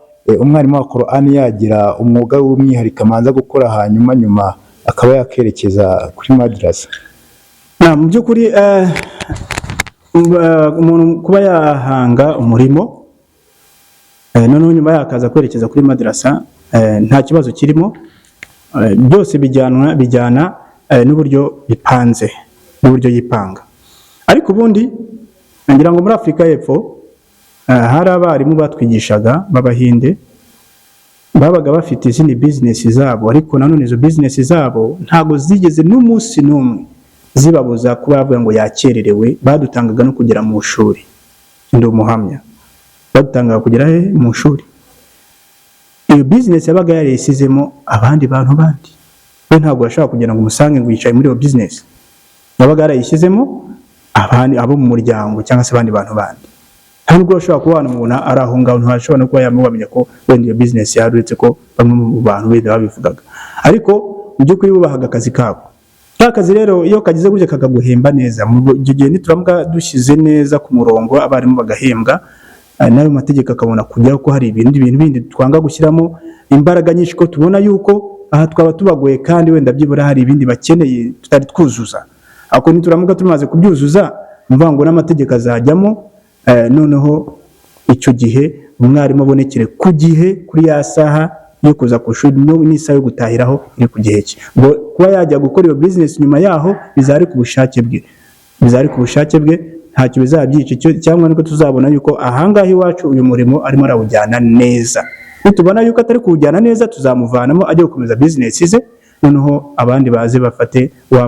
umwarimu wa Qur'ani yagira umwuga w'umwihariko amanza gukora hanyuma nyuma akaba yakerekeza kuri madrasa? Mu by'ukuri umuntu kuba yahanga umurimo noneho nyuma yakaza kwerekeza kuri madrasa nta kibazo kirimo, byose bijyana n'uburyo bipanze n'uburyo yipanga. Ariko ubundi ngira ngo muri Afurika y'Epfo hari abarimu batwigishaga b'Abahinde babaga bafite izindi business zabo, ariko nanone izo business zabo ntago zigeze n'umunsi n'umwe zibabuza kuba bavuga ngo yakererewe. Badutangaga no kugera mu shuri, ndi umuhamya, badutangaga kugera mu shuri. Iyo business yabaga yarisizemo abandi bantu bandi, we ntabwo yashaka kugira ngo umusange ngo yicaye muri iyo business, yabaga yarayishyizemo abandi abo mu muryango cyangwa se abandi bantu bandi. Ntabwo bashobora kubana umuntu ari aho ngaho, ntashobora no kuba yamubamenya ko wenda iyo business yaruretse ko bamwe mu bantu benda babivugaga, ariko mu by'ukuri bubahaga akazi kabo. Akazi rero iyo kagize gutya kakaguhemba neza, mu gihe nituramuka dushyize neza ku murongo abarimu bagahembwa, nayo mategeko akabona kujyaho ko hari ibindi bindi twanga gushyiramo imbaraga nyinshi ko tubona yuko aha twaba tubagoye kandi wenda byibura hari ibindi bakeneye tutari twuzuza. Ako nituramuka tumaze kubyuzuza mvuga ngo n'amategeko azajyamo, noneho icyo gihe umwarimu abonekere ku gihe kuri ya saha yo kuza ku ishuri n'isaha yo gutahiraho iri ku gihe cye. Ngo kuba yajya gukora iyo business nyuma yaho bizari ku bushake bwe, ntacyo bizabyica cyangwa nuko tuzabona yuko ahangaha iwacu uyu murimo arimo arawujyana neza. Nitubona yuko atari kuwujyana neza tuzamuvanamo ajye gukomeza business ze, noneho abandi baze bafate wa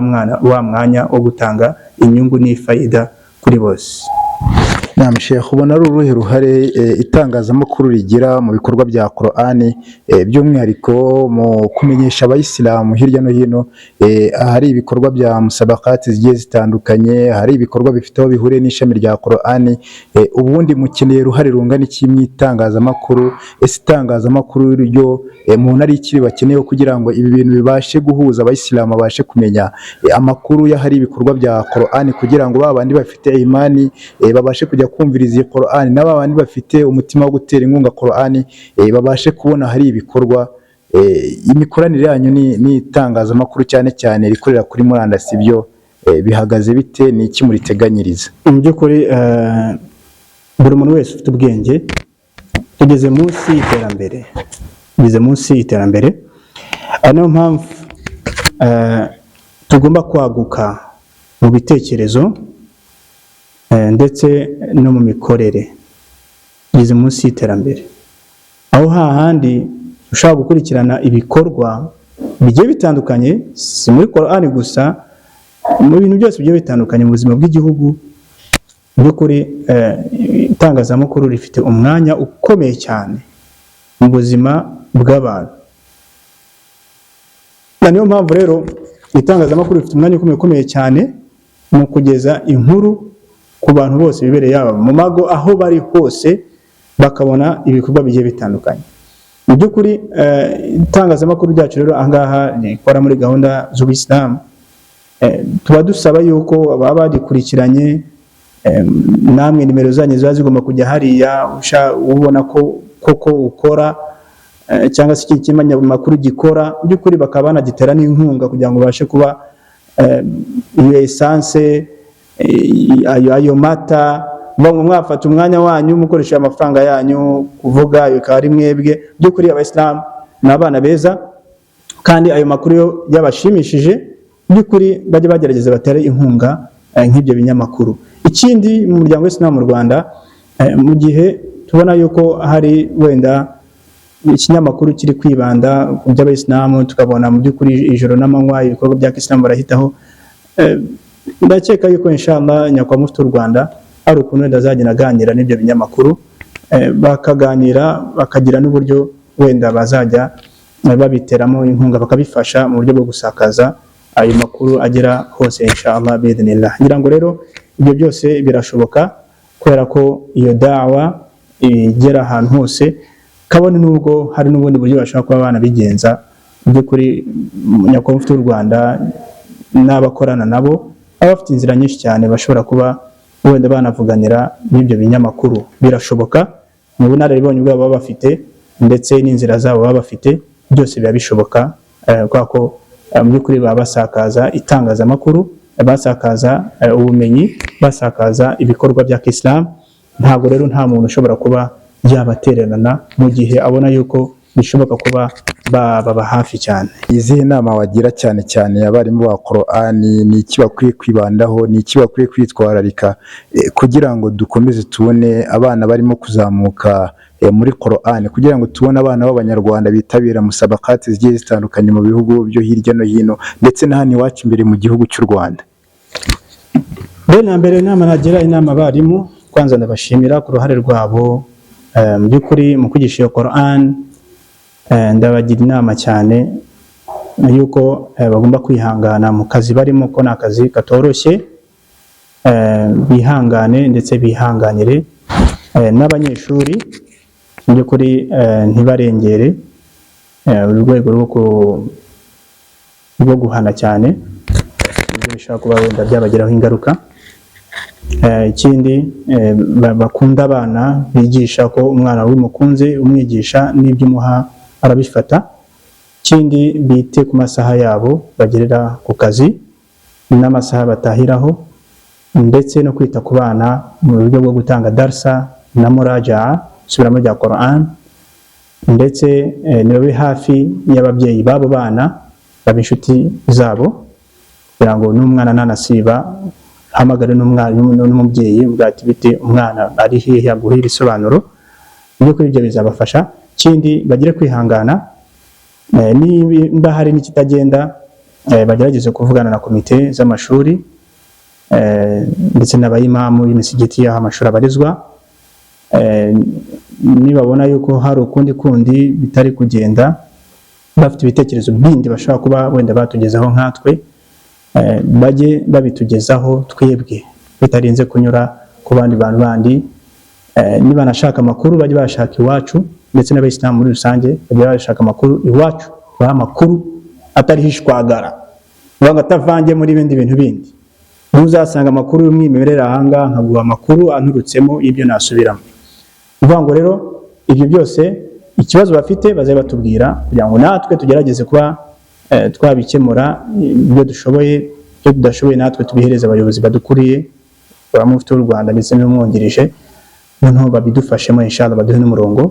mwanya wo gutanga inyungu n'ifayida kuri bose. Naam Sheikh, ubona ari uruhe ruhare itangazamakuru rigira mu bikorwa bya Qur'ani by'umwihariko mu kumenyesha abayisilamu hirya no hino? Hari ibikorwa bya musabakati zigiye zitandukanye, hari ibikorwa bifite aho bihuriye n'ishami rya Qur'ani, ubundi mukeneye ruhare rungana iki mu itangazamakuru? Ese itangazamakuru ryo mu ntari ikiri bakeneye kugira ngo ibi bintu bibashe guhuza abayisilamu babashe kumenya amakuru y'ahari ibikorwa bya Qur'ani kugira ngo babandi bafite imani babashe kujya kumviriza iyi Qur'ani, n'abandi bafite umutima wo gutera inkunga Qur'ani babashe kubona hari ibikorwa imikoranire yanyu n'itangazamakuru cyane cyane rikorera kuri murandasi byo bihagaze bite, ni iki muriteganyiriza? Mu by'ukuri buri muntu wese ufite ubwenge tugeze munsi y'iterambere, niyo mpamvu tugomba kwaguka mu bitekerezo ndetse no mu mikorere. Tugeze munsi y'iterambere, aho hahandi ushobora gukurikirana ibikorwa bigiye bitandukanye, si muri Qur'ani gusa, mu bintu byose bigiye bitandukanye mu buzima bw'igihugu. By'ukuri itangazamakuru rifite umwanya ukomeye cyane mu buzima bw'abantu. Niyo mpamvu rero itangazamakuru rifite umwanya ukomeye cyane mu kugeza inkuru ku bantu bose bibereye, yaba mu mago, aho bari hose bakabona ibikorwa bigiye bitandukanye. Mu by'ukuri itangazamakuru ryacu rero ahangaha rikora muri gahunda z'Ubuyisilamu, tuba dusaba yuko baba barikurikiranye, namwe nimero zanyu ziba zigomba kujya hariya, ubona ko koko ukora cyangwa se iki kinyamakuru gikora, by'ukuri bakaba banagitera n'inkunga kugira ngo babashe kuba iyo essence, ayo mata, mwafata umwanya wanyu mukoresha amafaranga yanyu kuvuga bikaba ari mwebwe. By'ukuri Abayisilamu ni abana beza, kandi ayo makuru yabashimishije, by'ukuri bajye bagerageza batere inkunga nk'ibyo binyamakuru. Ikindi mu muryango w'Isilamu mu Rwanda, mu gihe tubona yuko hari wenda ikinyamakuru kiri kwibanda ku by'Abayisilamu, tukabona mu by'ukuri ijoro n'amanywa ibikorwa bya Kisilamu barahitaho, ndakeka yuko inshallah Nyakubahwa Mufti w'u Rwanda ari ukuntu wenda azagenda aganira n'ibyo binyamakuru, bakaganira bakagira n'uburyo wenda bazajya babiteramo inkunga, bakabifasha mu buryo bwo gusakaza ayo makuru agera hose inshallah biidhnillah. Ngira ngo rero ibyo byose birashoboka kubera ko iyo dawa igera ahantu hose, kabone nubwo hari n'ubundi buryo bashobora kuba banabigenza. By'ukuri Nyakubahwa Mufti w'u Rwanda n'abakorana nabo baba bafite inzira nyinshi cyane bashobora kuba wenda banavuganira n'ibyo binyamakuru. Birashoboka mu bunararibonye bwabo baba bafite ndetse n'inzira zabo baba bafite, byose biba bishoboka kubera ko mu by'ukuri baba basakaza itangazamakuru, basakaza ubumenyi, basakaza ibikorwa bya Kisilamu. Ntabwo rero nta muntu ushobora kuba yabatererana mu gihe abona yuko bishoboka kuba baba hafi cyane. Izihe nama wagira cyane cyane abarimu ba Qur'ani, ni iki bakwiye kwibandaho, ni iki bakwiye kwitwararika kugira ngo dukomeze tubone abana barimo kuzamuka muri Qur'ani, kugira ngo tubone abana b'Abanyarwanda bitabira musabakati zigiye zitandukanye mu bihugu byo hirya no hino ndetse na hano iwacu imbere mu gihugu cy'u Rwanda? Na mbere inama nagira abarimu, kwanza ndabashimira ku ruhare rwabo mu by'ukuri mu kwigisha iyo Qur'an. Ndabagira inama cyane yuko bagomba kwihangana mu kazi barimo, ko ni akazi katoroshye, bihangane ndetse bihanganire n'abanyeshuri mu by'ukuri, ntibarengere urwego rwo guhana cyane, ibyo bishobora kuba wenda byabagiraho ingaruka. Ikindi bakunda abana, bigisha ko umwana w'imukunze umwigisha n'ibyo umuha arabifata. Ikindi bite ku masaha yabo bagerera ku kazi n'amasaha batahiraho, ndetse no kwita ku bana mu buryo bwo gutanga darsa na muraja, isubiramo rya Qur'an, ndetse nibabe hafi y'ababyeyi babo bana, babe inshuti zabo, kugira ngo n'umwana nanasiba hamagare n'umubyeyi ubwati bite umwana ari hehe, aguhira isobanuro. By'ukuri ibyo bizabafasha. Ikindi bagire kwihangana, niba hari n'ikitagenda bagerageze kuvugana na komite z'amashuri ndetse n'abayimamu b'imisigiti y'aho amashuri abarizwa. Nibabona yuko hari ukundi bitari kugenda, bafite ibitekerezo bindi bashobora kuba wenda batugezaho nkatwe, bajye babitugezaho twebwe bitarinze kunyura ku bandi bantu bandi. Niba nashaka amakuru bajye bashaka iwacu, ndetse n'Abayisilamu muri rusange bajye bashaka amakuru iwacu, baha amakuru atari hishwagara, ngo atavange muri ibindi bintu bindi. Ntuzasanga amakuru y'umwimerere ahanga nkaguha amakuru anturutsemo ibyo nasubiramo. Uvuga ngo rero ibyo byose ikibazo bafite baze batubwira kugira ngo natwe tugerageze kuba twabikemura ibyo dushoboye, ibyo tudashoboye natwe tubihereza abayobozi badukuriye b'Umufti w'u Rwanda ndetse n'umwungirije, noneho babidufashemo inshallah baduhe n'umurongo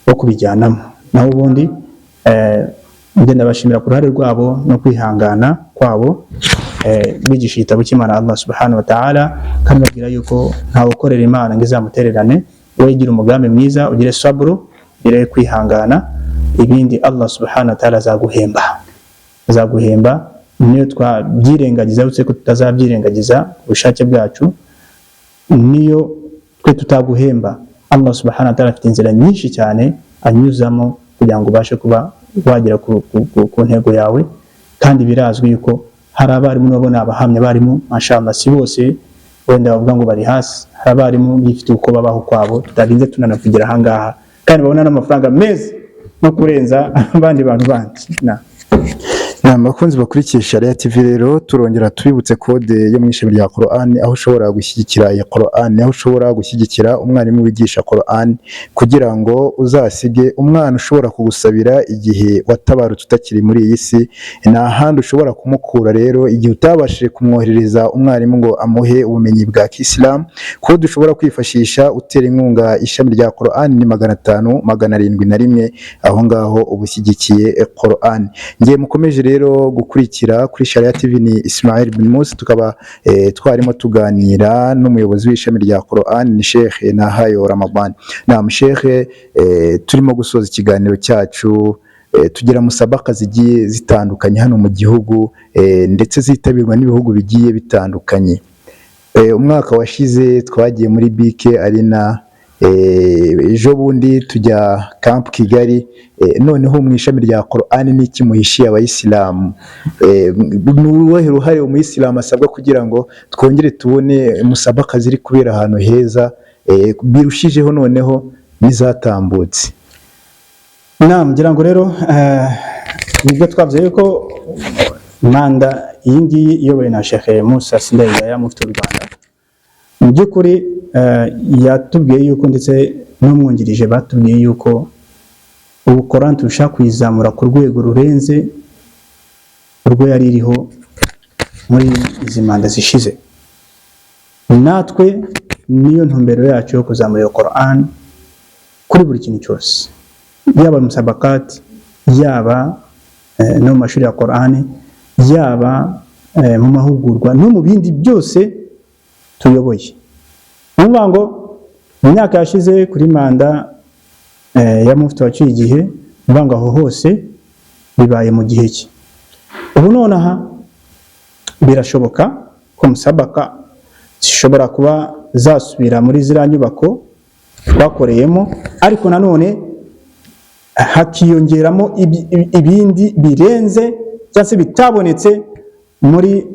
wo kubijyanamo. Naho ubundi ngenda bashimira ku ruhare rwabo no kwihangana kwabo bigisha igitabo cy'Imana Allah subhanahu wa ta'ala, kandi babwira yuko ntawe ukorera Imana ngo izamutererane, wowe gira umugambi mwiza, ugire saburu, ugire kwihangana, ibindi Allah subhanahu wa ta'ala azaguhemba. Niyo twabyirengagiza uretse ko tutazabyirengagiza ubushake bwacu, niyo twe tutaguhemba Allah subhanahu wa ta'ala afite inzira nyinshi cyane anyuzamo kugira ngo ubashe kuba wagera ku ntego yawe. Kandi birazwi yuko hari abarimu babona abahamya barimu mashallah si bose wenda bavuga ngo bari hasi, hari abarimu bifite uko babaho kwabo tutarinze tunanavugira ahangaha, kandi babona n'amafaranga meza no kurenza abandi bantu bandi. Abakunzi bakurikiye Sharia TV rero turongera tubibutse kode yo mu ishami rya Qur'an, aho ushobora gushyigikira ya Qur'an, aho ushobora gushyigikira umwarimu wigisha Qur'an kugira ngo uzasige umwana ushobora kugusabira igihe watabarutse utakiri muri iyi si. Nta handi ushobora kumukura rero igihe utabashije kumwoherereza umwarimu ngo amuhe ubumenyi bwa Islam. Kode ushobora kwifashisha utera inkunga ishami rya Qur'an ni 500 701, aho ngaho ubushyigikiye Qur'an. Ngiye mukomeje rero gukurikira kuri Sharia TV ni Ismail bin Musa, tukaba twarimo tuganira n'umuyobozi w'ishami rya Qur'an ni Sheikh Nahayo Ramadan. Sheikh, turimo gusoza ikiganiro cyacu, tugira musabaka zigiye zitandukanye hano mu gihugu ndetse zitabirwa n'ibihugu bigiye bitandukanye. Umwaka washize twagiye muri BK Arena, ejo bundi tujya Camp Kigali, noneho mu ishami rya Qur'an n'iki muhishiye abayisilamu, n'uruhe ruhare umuyisilamu asabwa kugira ngo twongere tubone musabaka ziri kubera ahantu heza birushijeho noneho n'izatambutse? Ngira ngo rero nibyo twavuze yuko manda iyi ngiyi iyobowe na Sheikh Musa Sindayigaya Mufti w'u Rwanda, mu by'ukuri yatubwiye yuko ndetse n'umwungirije batubwiye yuko ubu Qur'an turashaka kuyizamura ku rwego rurenze urwo yari iriho muri izi manda zishize. Natwe niyo ntumbero yacu yo kuzamura iyo Qur'an kuri buri kintu cyose, yaba musabakati, yaba no mu mashuri ya Qur'an, yaba mu mahugurwa no mu bindi byose tuyoboye. Numva ngo mu myaka yashize kuri manda ya Mufti waciye igihe, numva ngo aho hose bibaye mu gihe cye. Ubu nonaha birashoboka ko musabaka zishobora kuba zasubira muri ziriya nyubako twakoreyemo, ariko nanone hakiyongeramo ibindi birenze cyangwa se bitabonetse muri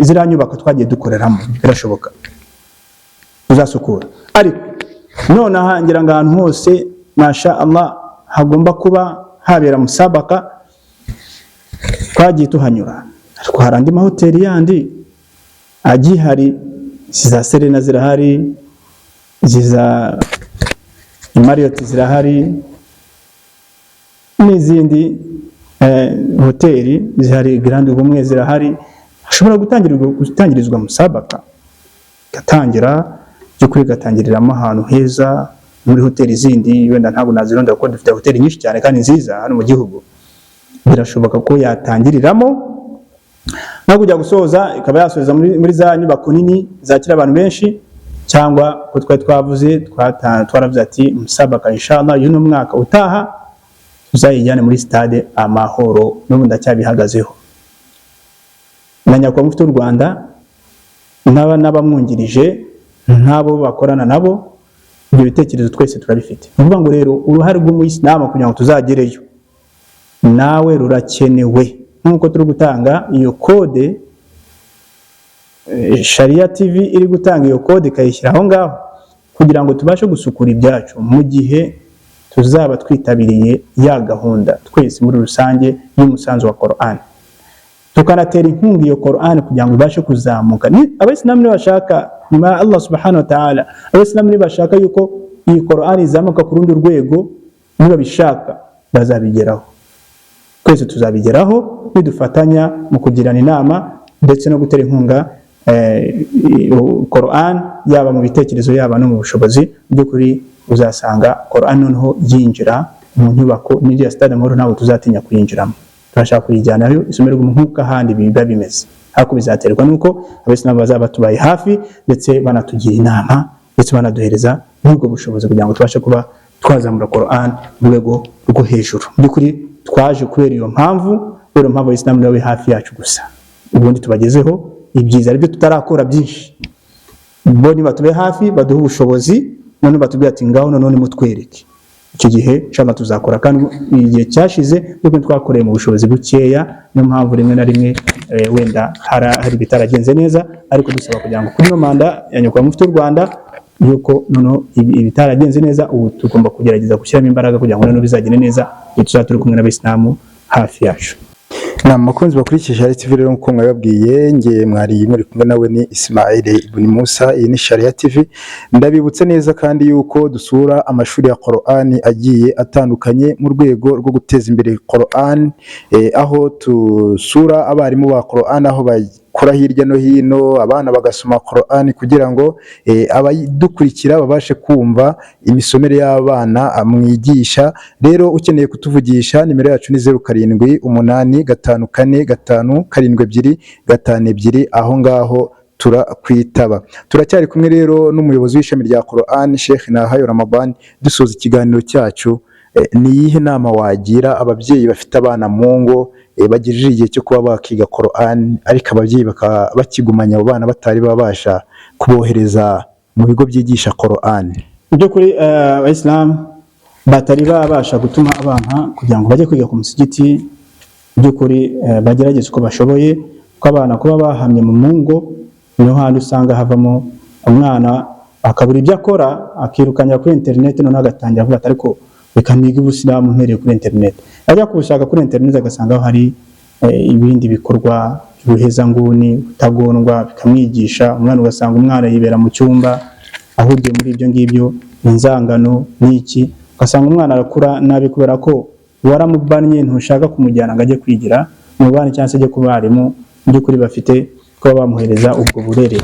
ziriya nyubako twagiye dukoreramo. Birashoboka uzasukura, ariko nonaha ngira ngo ahantu hose masha Allah hagomba kuba habera musabaka twagiye tuhanyura. Ariko hari andi mahoteli yandi agihari, za Serena zirahari, za Marriott zirahari, n'izindi hoteli zihari, Grand Ubumwe zirahari, hashobora gutangirizwa musabaka, gatangira by'ukuri gatangiriramo ahantu heza muri hoteli zindi. Wenda ntabwo nazirondera kuko dufite hoteli nyinshi cyane kandi nziza hano mu gihugu. Birashoboka ko yatangiriramo no kujya gusoza, ikaba yasoza muri za nyubako nini zakira abantu benshi, cyangwa ko twavuze twaravuze ati musabaka inshallah y'uno mwaka utaha tuzayijyane muri stade Amahoro, n'ubu ndacyabihagazeho. Na Nyakubahwa Mufti w'u Rwanda n'abamwungirije n'abo bakorana nabo, ibyo bitekerezo twese turabifite. Nuvuga ngo rero uruhare rw'umuyisilamu kugira ngo tuzagereyo nawe rurakenewe, nk'uko turi gutanga iyo kode, Sharia TV iri gutanga iyo kode ikayishyira aho ngaho kugira ngo tubashe gusukura ibyacu mu gihe tuzaba twitabiriye ya gahunda twese muri rusange y'umusanzu wa Qur'an, tukanatera inkunga iyo Qur'an kugira ngo ibashe kuzamuka. Abayisilamu ni bashaka nyuma ya Allah subhanahu wa ta'ala, abayisilamu ni bashaka yuko iyi Qur'an izamuka ku rundi rwego niba bishaka bazabigeraho, twese tuzabigeraho nidufatanya mu kugirana inama ndetse no gutera inkunga Quran, yaba mu bitekerezo yaba no mu bushobozi. By'ukuri uzasanga Quran noneho yinjira mu nyubako n'iriya stade Amahoro ntabwo tuzatinya kuyinjiramo, turashaka kuyijyanayo isomerwa nk'uko ahandi biba bimeze, ariko bizaterwa nuko abisilamu bazaba tubaye hafi ndetse banatugira inama ndetse banaduhereza n'ubwo bushobozi kugira ngo tubashe kuba twazamura Quran mu rwego rwo hejuru. By'ukuri twaje kubera iyo mpamvu, abisilamu nawe hafi yacu gusa, ubundi tubagezeho ibyiza aribyo tutarakora byinshi. Bo niba tube hafi baduha ubushobozi, none batubwira ati ngaho none mutwereke, icyo gihe inshallah tuzakora. Kandi igihe cyashize nuko twakoreye mu bushobozi bukeya, niyo mpamvu rimwe na rimwe wenda hari bitaragenze neza, ariko dusaba kugira ngo kuri no manda ya nyakubahwa mufti w'u Rwanda yuko noneho ibitaragenze neza ubu tugomba kugerageza gushyiramo imbaraga kugira ngo noneho bizagende neza, tuzaturi kumwe n'abisilamu hafi yacu. Makunzi bakurikije Sharia TV rero nkuko mwababwiye, nge mwari muri kumwe nawe ni Ismail Ibn Musa, iyi ni Sharia TV. Ndabibutse neza kandi yuko dusura amashuri ya Qur'an agiye atandukanye mu rwego rwo guteza imbere Qur'an, aho tusura abarimu ba Qur'an aho bakora hirya no hino, abana bagasoma Qur'an kugira ngo abadukurikira babashe kumva imisomere y'abana amwigisha. Rero ukeneye kutuvugisha, nimero yacu ni 0785457252, aho ngaho turakwitaba. Turacyari kumwe rero n'umuyobozi w'ishami rya Qur'an Sheikh Nahayo Ramadan. Dusoza ikiganiro cyacu, ni iyihe nama wagira ababyeyi bafite abana mu ngo bagejeje igihe cyo kuba bakiga Qur'an ariko ababyeyi bakigumanya abo bana batari babasha kubohereza mu bigo byigisha Qur'an? Ibyo kuri Abayisilamu batari babasha gutuma abana kugira ngo bajye kwiga ku musigiti, ibyo kuri bagerageza uko bashoboye, ko abana kuba bahamye mu mungo niho handi usanga havamo umwana akabura ibyo akora, akirukanya kuri internet, none agatangira avuga ati ariko reka nige ubusilamu mpereye kuri internet. Ajya kubushaka kuri internet agasanga hari ibindi bikorwa by'ubuhezanguni, utagondwa, bikamwigisha umwana, ugasanga umwana yibera mu cyumba ahugiye muri ibyo ngibyo, inzangano n'iki, ugasanga umwana arakura nabi kubera ko waramubannye, ntushaka kumujyana ngo ajye kwigira mu bana cyangwa se ajye ku barimu by'ukuri bafite kuba bamuhereza ubwo burere.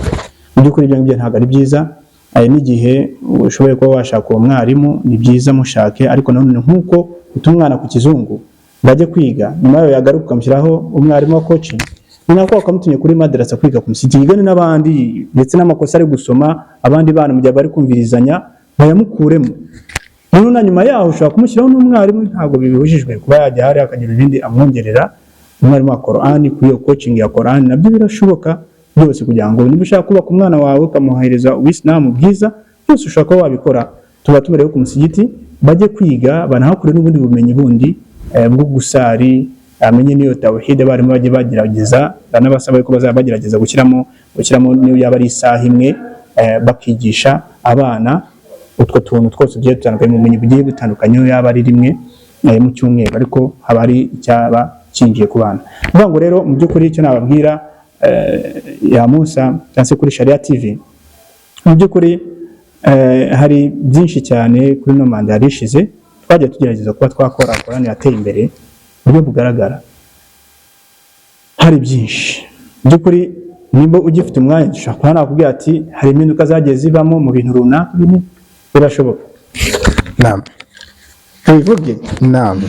By'ukuri ibyo ngibyo ntabwo ari byiza. N'igihe ushoboye kuba washaka uwo mwarimu ni byiza mushake, ariko nanone nk'uko utuma umwana ku kizungu bajye kwiga, nyuma yayo yagaruka ukamushyiraho umwarimu wa coaching, ni nako wakamutumye kuri madrasa kwiga ku musigiti, yigane n'abandi ndetse n'amakosa ari gusoma abandi bana mu gihe bari kumvirizanya bayamukuremo. None nyuma yaho ushobora kumushyiraho n'umwarimu, ntabwo bibujijwe kuba yajya hari akagira ibindi amwongerera, umwarimu wa Qur'an kuri iyo coaching ya Qur'an nabyo birashoboka byose, kugira ngo niba ushaka kubaka umwana wawe ukamuhereza ubusilamu bwiza, byose ushaka kuba wabikora. Tuba tubareba ku musigiti bajye kwiga, banahakure n'ubundi bumenyi bundi bwo gusari, amenye niyo tawhid barimo bajye bagerageza, banabasaba ko bazaba bagerageza gushyiramo niyo yaba ari isaha imwe, bakigisha abana utwo tuntu twose tugiye dutandukanye, mu bumenyi bugiye butandukanye, niyo yaba ari rimwe mu cyumweru, ariko haba ari icyaba kinjiye ku bana. Vuga ngo rero mu by'ukuri icyo nababwira ya Musa cyangwa se kuri Sharia TV, mu by'ukuri hari byinshi cyane kuri no manda yarishize twajya tugerageza kuba twakora Qur'an yateye imbere mu buryo bugaragara. Hari byinshi by'ukuri, nimba ugifite umwanya dushaka kuba nakubwira ati hari impinduka zagiye zibamo mu bintu runaka, birashoboka. Naam. Tubivuge? Naam.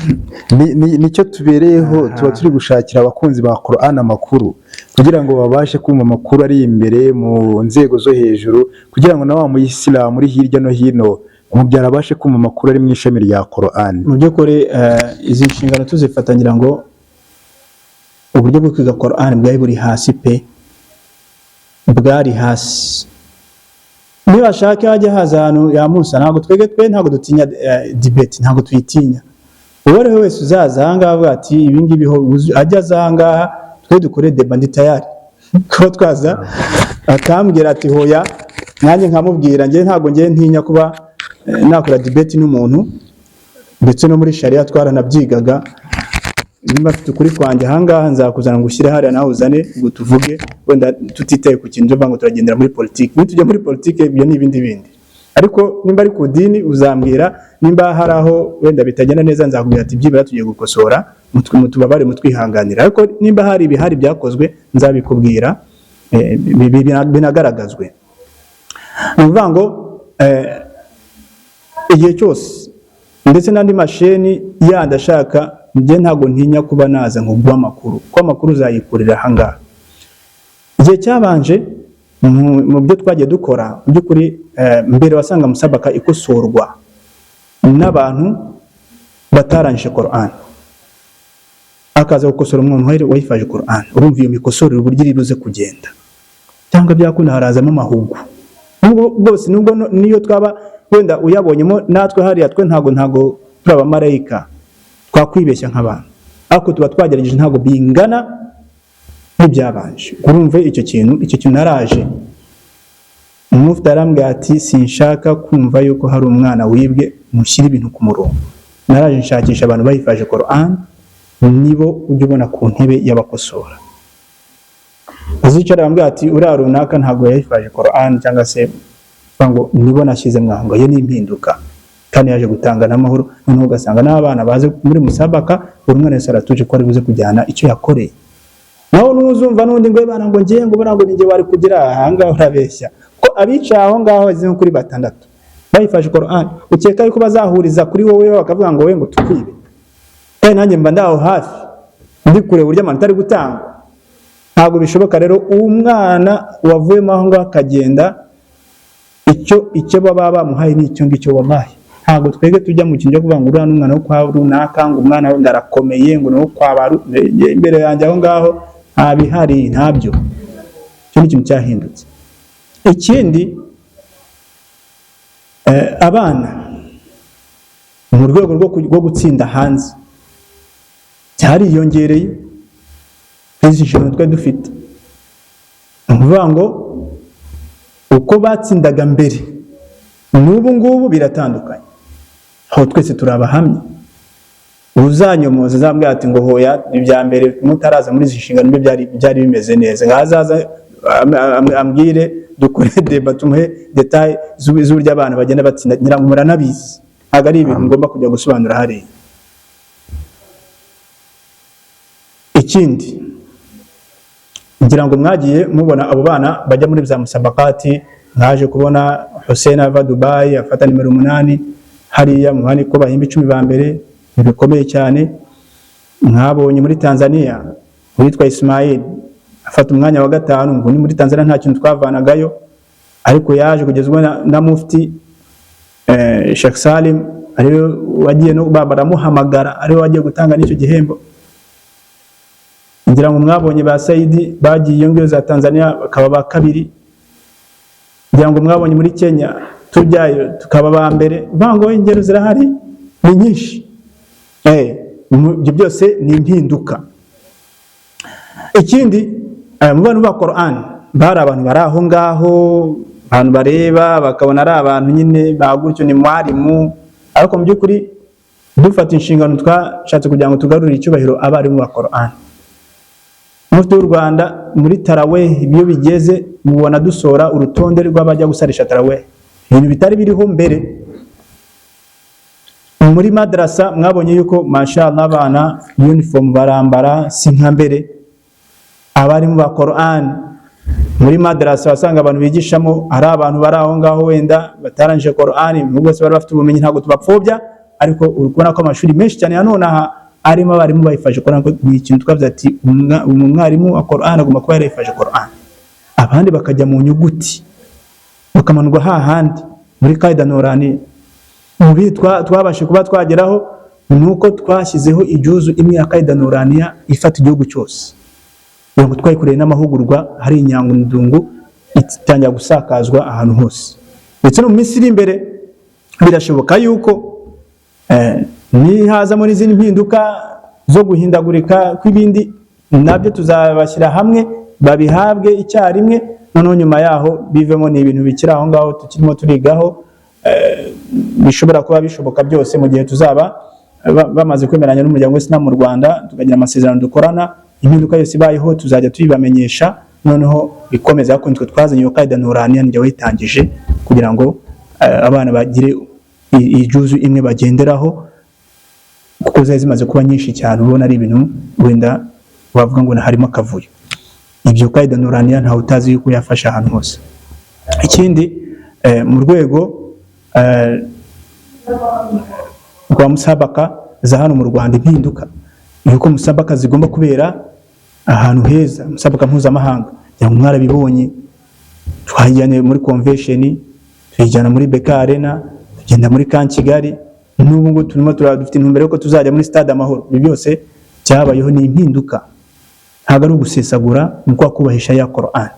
Nicyo tubereyeho, tuba turi gushakira abakunzi ba Qur'an amakuru kugira ngo babashe kumva amakuru ari imbere mu nzego zo hejuru, kugira ngo na wa muyisilamu uri hirya no hino umubyara abashe kumva amakuru ari mu ishami rya Qur'an. Mu by'ukuri izi nshingano tuzifatangira ngo uburyo bwo kwiga Qur'an bwari buri hasi pe, bwari hasi. Niba ashaka ajya haza hano ya Musa, ntabwo twe ntabwo dutinya debate, ntabwo tuyitinya. Uwo ari wese uzaza ahangaha avuga ati ibi ngibi ho ajya azangaha, twe dukore debate tayari ko twaza akambwira ati hoya, nanjye nkamubwira ngiye ntabwo ngiye ntinya kuba nakora debate n'umuntu, ndetse no muri Sharia twaranabyigaga. Nimba afite ukuri kwanjye ahangaha nzakuzana ngo ushyire hariya nawe uzane ngo tuvuge, wenda tutitaye ku kintu ngo turagendera muri politiki. Nitujya muri politiki ibyo ni ibindi bindi, ariko nimba ari ku dini uzambwira, nimba hari aho wenda bitagenda neza nzakubwira ati byibura tugiye gukosora, mutubabare mutwihanganira, ariko nimba hari ibihari byakozwe nzabikubwira binagaragazwe. Ni ukuvuga ngo igihe cyose ndetse n'andi masheni yandi ashaka, njye ntabwo ntinya kuba naza ngo guha amakuru, kuko amakuru uzayikurira ahangaha. Igihe cyabanje mu byo twagiye dukora, mu by'ukuri mbere wasanga musabaka ikosorwa n'abantu batarangije Qur'an, akaza gukosora umuntu wayifashe Qur'an, urumva iyo mikosorero uburyo iri buze kugenda, cyangwa byakunda harazamo amahugu. Nubwo bwose, nubwo niyo twaba wenda uyabonyemo, natwe hariya twe ntago turi abamarayika twakwibeshya nk'abantu, ariko tuba twagerageje ntago bingana n'ibyabanje. Urumve icyo kintu naraje umufti arambwira ati sinshaka kumva yuko hari umwana wibwe, mushyire ibintu ku murongo. Naraje nshakisha abantu bayifashe Qur'an, nibo ujya ubona ku ntebe y'abakosora. Uzicara arambwira ati uriya runaka ntabwo yayifashe Qur'an, cyangwa se ngo nibo nashyize mwango, iyo ni impinduka kandi yaje gutanga n'amahoro. Noneho ugasanga n'abana baze muri musabaka, buri umwana wese aratuje ko ari buze kujyana icyo yakoreye. Naho n'uzumva n'undi ngo bana ngo ngiye ngo barago ninjye wari kugira ahangaho, urabeshya ko abica aho ngaho zino kuri 6 bayifashe Qur'an, ukeka yuko bazahuriza kuri wowe bakavuga ngo we ngo tukwibe, kandi nanjye mba ndaho hafi ndi kure burya amanota ari gutanga. Ntabwo bishoboka rero umwana wavuyemo aho ngaho akagenda icyo baba bamuhaye ni icyo ngicyo wabaye. Ntabwo twege tujya mu kintu cyo kuvuga ngo uriya n'umwana wo kwa runaka, ngo umwana we ndarakomeye, ngo no kwa baru imbere yanjye aho ngaho ntabihari, ntabyo. Icyo ni ikintu cyahindutse. Ikindi abana mu rwego rwo gutsinda hanze cyariyongereye izi nshingano twari dufite. Ni ukuvuga ngo uko batsindaga mbere n'ubu ngubu biratandukanye, aho twese turabahamya. Uzanyomoza azambwira ati ngo hoya ibya mbere mutaraza muri izi nshingano byari bimeze neza, ngazaza ambwire dukore deba tumuhe detail z'uburyo abana bagenda batsinda, nyirango muranabizi, ntabwo ari ibintu ngomba kujya gusobanura hariya. Ikindi ngira ngo mwagiye mubona abo bana bajya muri za musabakati, mwaje kubona Hussein ava Dubai afata nimero 8 hariya muhani ko bahimba 10 ba mbere, bikomeye cyane. Mwabonye muri Tanzania witwa Ismail afata umwanya wa 5, ngo ni muri Tanzania nta kintu twavanagayo, ariko yaje kugezwa na mufti Sheikh Salim, ariwe wagiye no baramuhamagara, ariwe wagiye gutanga n'icyo gihembo. Ngira ngo mwabonye ba Saidi bagiye ngyo za Tanzania bakaba ba kabiri. Ngira ngo mwabonye muri Kenya tujyayo tukaba ba mbere. Bango ingero zirahari ni nyinshi. Ibyo byose ni impinduka. Ikindi mu bantu ba Qur'an bari abantu bari aho ngaho, abantu bareba bakabona ari abantu nyine bagutyo ni mwarimu, ariko mu by'ukuri dufata inshingano twashatse kugira ngo tugarurire icyubahiro abarimu ba Qur'an. Mufti w'u Rwanda muri tarawih ibyo bigeze mubona dusora urutonde rw'abajya gusarisha tarawih, ibintu bitari biriho mbere. Muri madrasa mwabonye yuko mashallah abana uniform barambara si nka mbere. Abarimu ba Qur'an muri madrasa wasanga abantu bigishamo ari abantu bari aho ngaho wenda batarangije Qur'an, nubwo se bari bafite ubumenyi ntabwo tubapfobya, ariko urukubona ko amashuri menshi cyane yanone aha arimo abarimu bayifashe Qur'an. Ko ni ikintu twavuze ati umwarimu wa Qur'an agomba kuba yarayifashe Qur'an, abandi bakajya mu nyuguti bakamanurwa hahandi muri kaida nurani. Muri twabashe kuba twageraho nuko twashyizeho ijuzu imwe ya kaida nuraniya ifata igihugu cyose, ngo twayikoreye n'amahugurwa hari inyangundungu itangira gusakazwa ahantu hose. Ndetse no mu minsi iri imbere birashoboka yuko nihaza muri izindi mpinduka zo guhindagurika kw'ibindi, nabyo tuzabashyira hamwe babihabwe icyarimwe, noneho nyuma yaho bivemo ni ibintu bikiri aho ngaho tukirimo turigaho. Bishobora kuba bishoboka byose mu gihe tuzaba bamaze kwemeranya n'umuryango w'Islam mu Rwanda, tukagira amasezerano dukorana. Impinduka yose ibayeho tuzajya tuyibamenyesha, noneho bikomeza ko nitwe twazanye iyo kaida nuraniya njye wayitangije kugira ngo abana bagire ijuzu imwe bagenderaho, kuko zari zimaze kuba nyinshi cyane, ubona ari ibintu wenda wavuga ngo harimo akavuyo. Ibyo kaida nuraniya ntawe utazi yuko yafasha ahantu hose. Ikindi mu rwego rwa musabaka za hano mu Rwanda, impinduka yuko musabaka zigomba kubera ahantu heza, musabaka mpuzamahanga. Mwarabibonye, twajyanye muri convention, tujyana muri BK Arena, tugenda muri Kan Kigali, n'ubu ngo turimo dufite intumbero ko tuzajya muri Stade Amahoro. Ibi byose cyabayeho ni impinduka, ntabwo ari ugusesagura, ni kwa kubahisha ya Qur'an.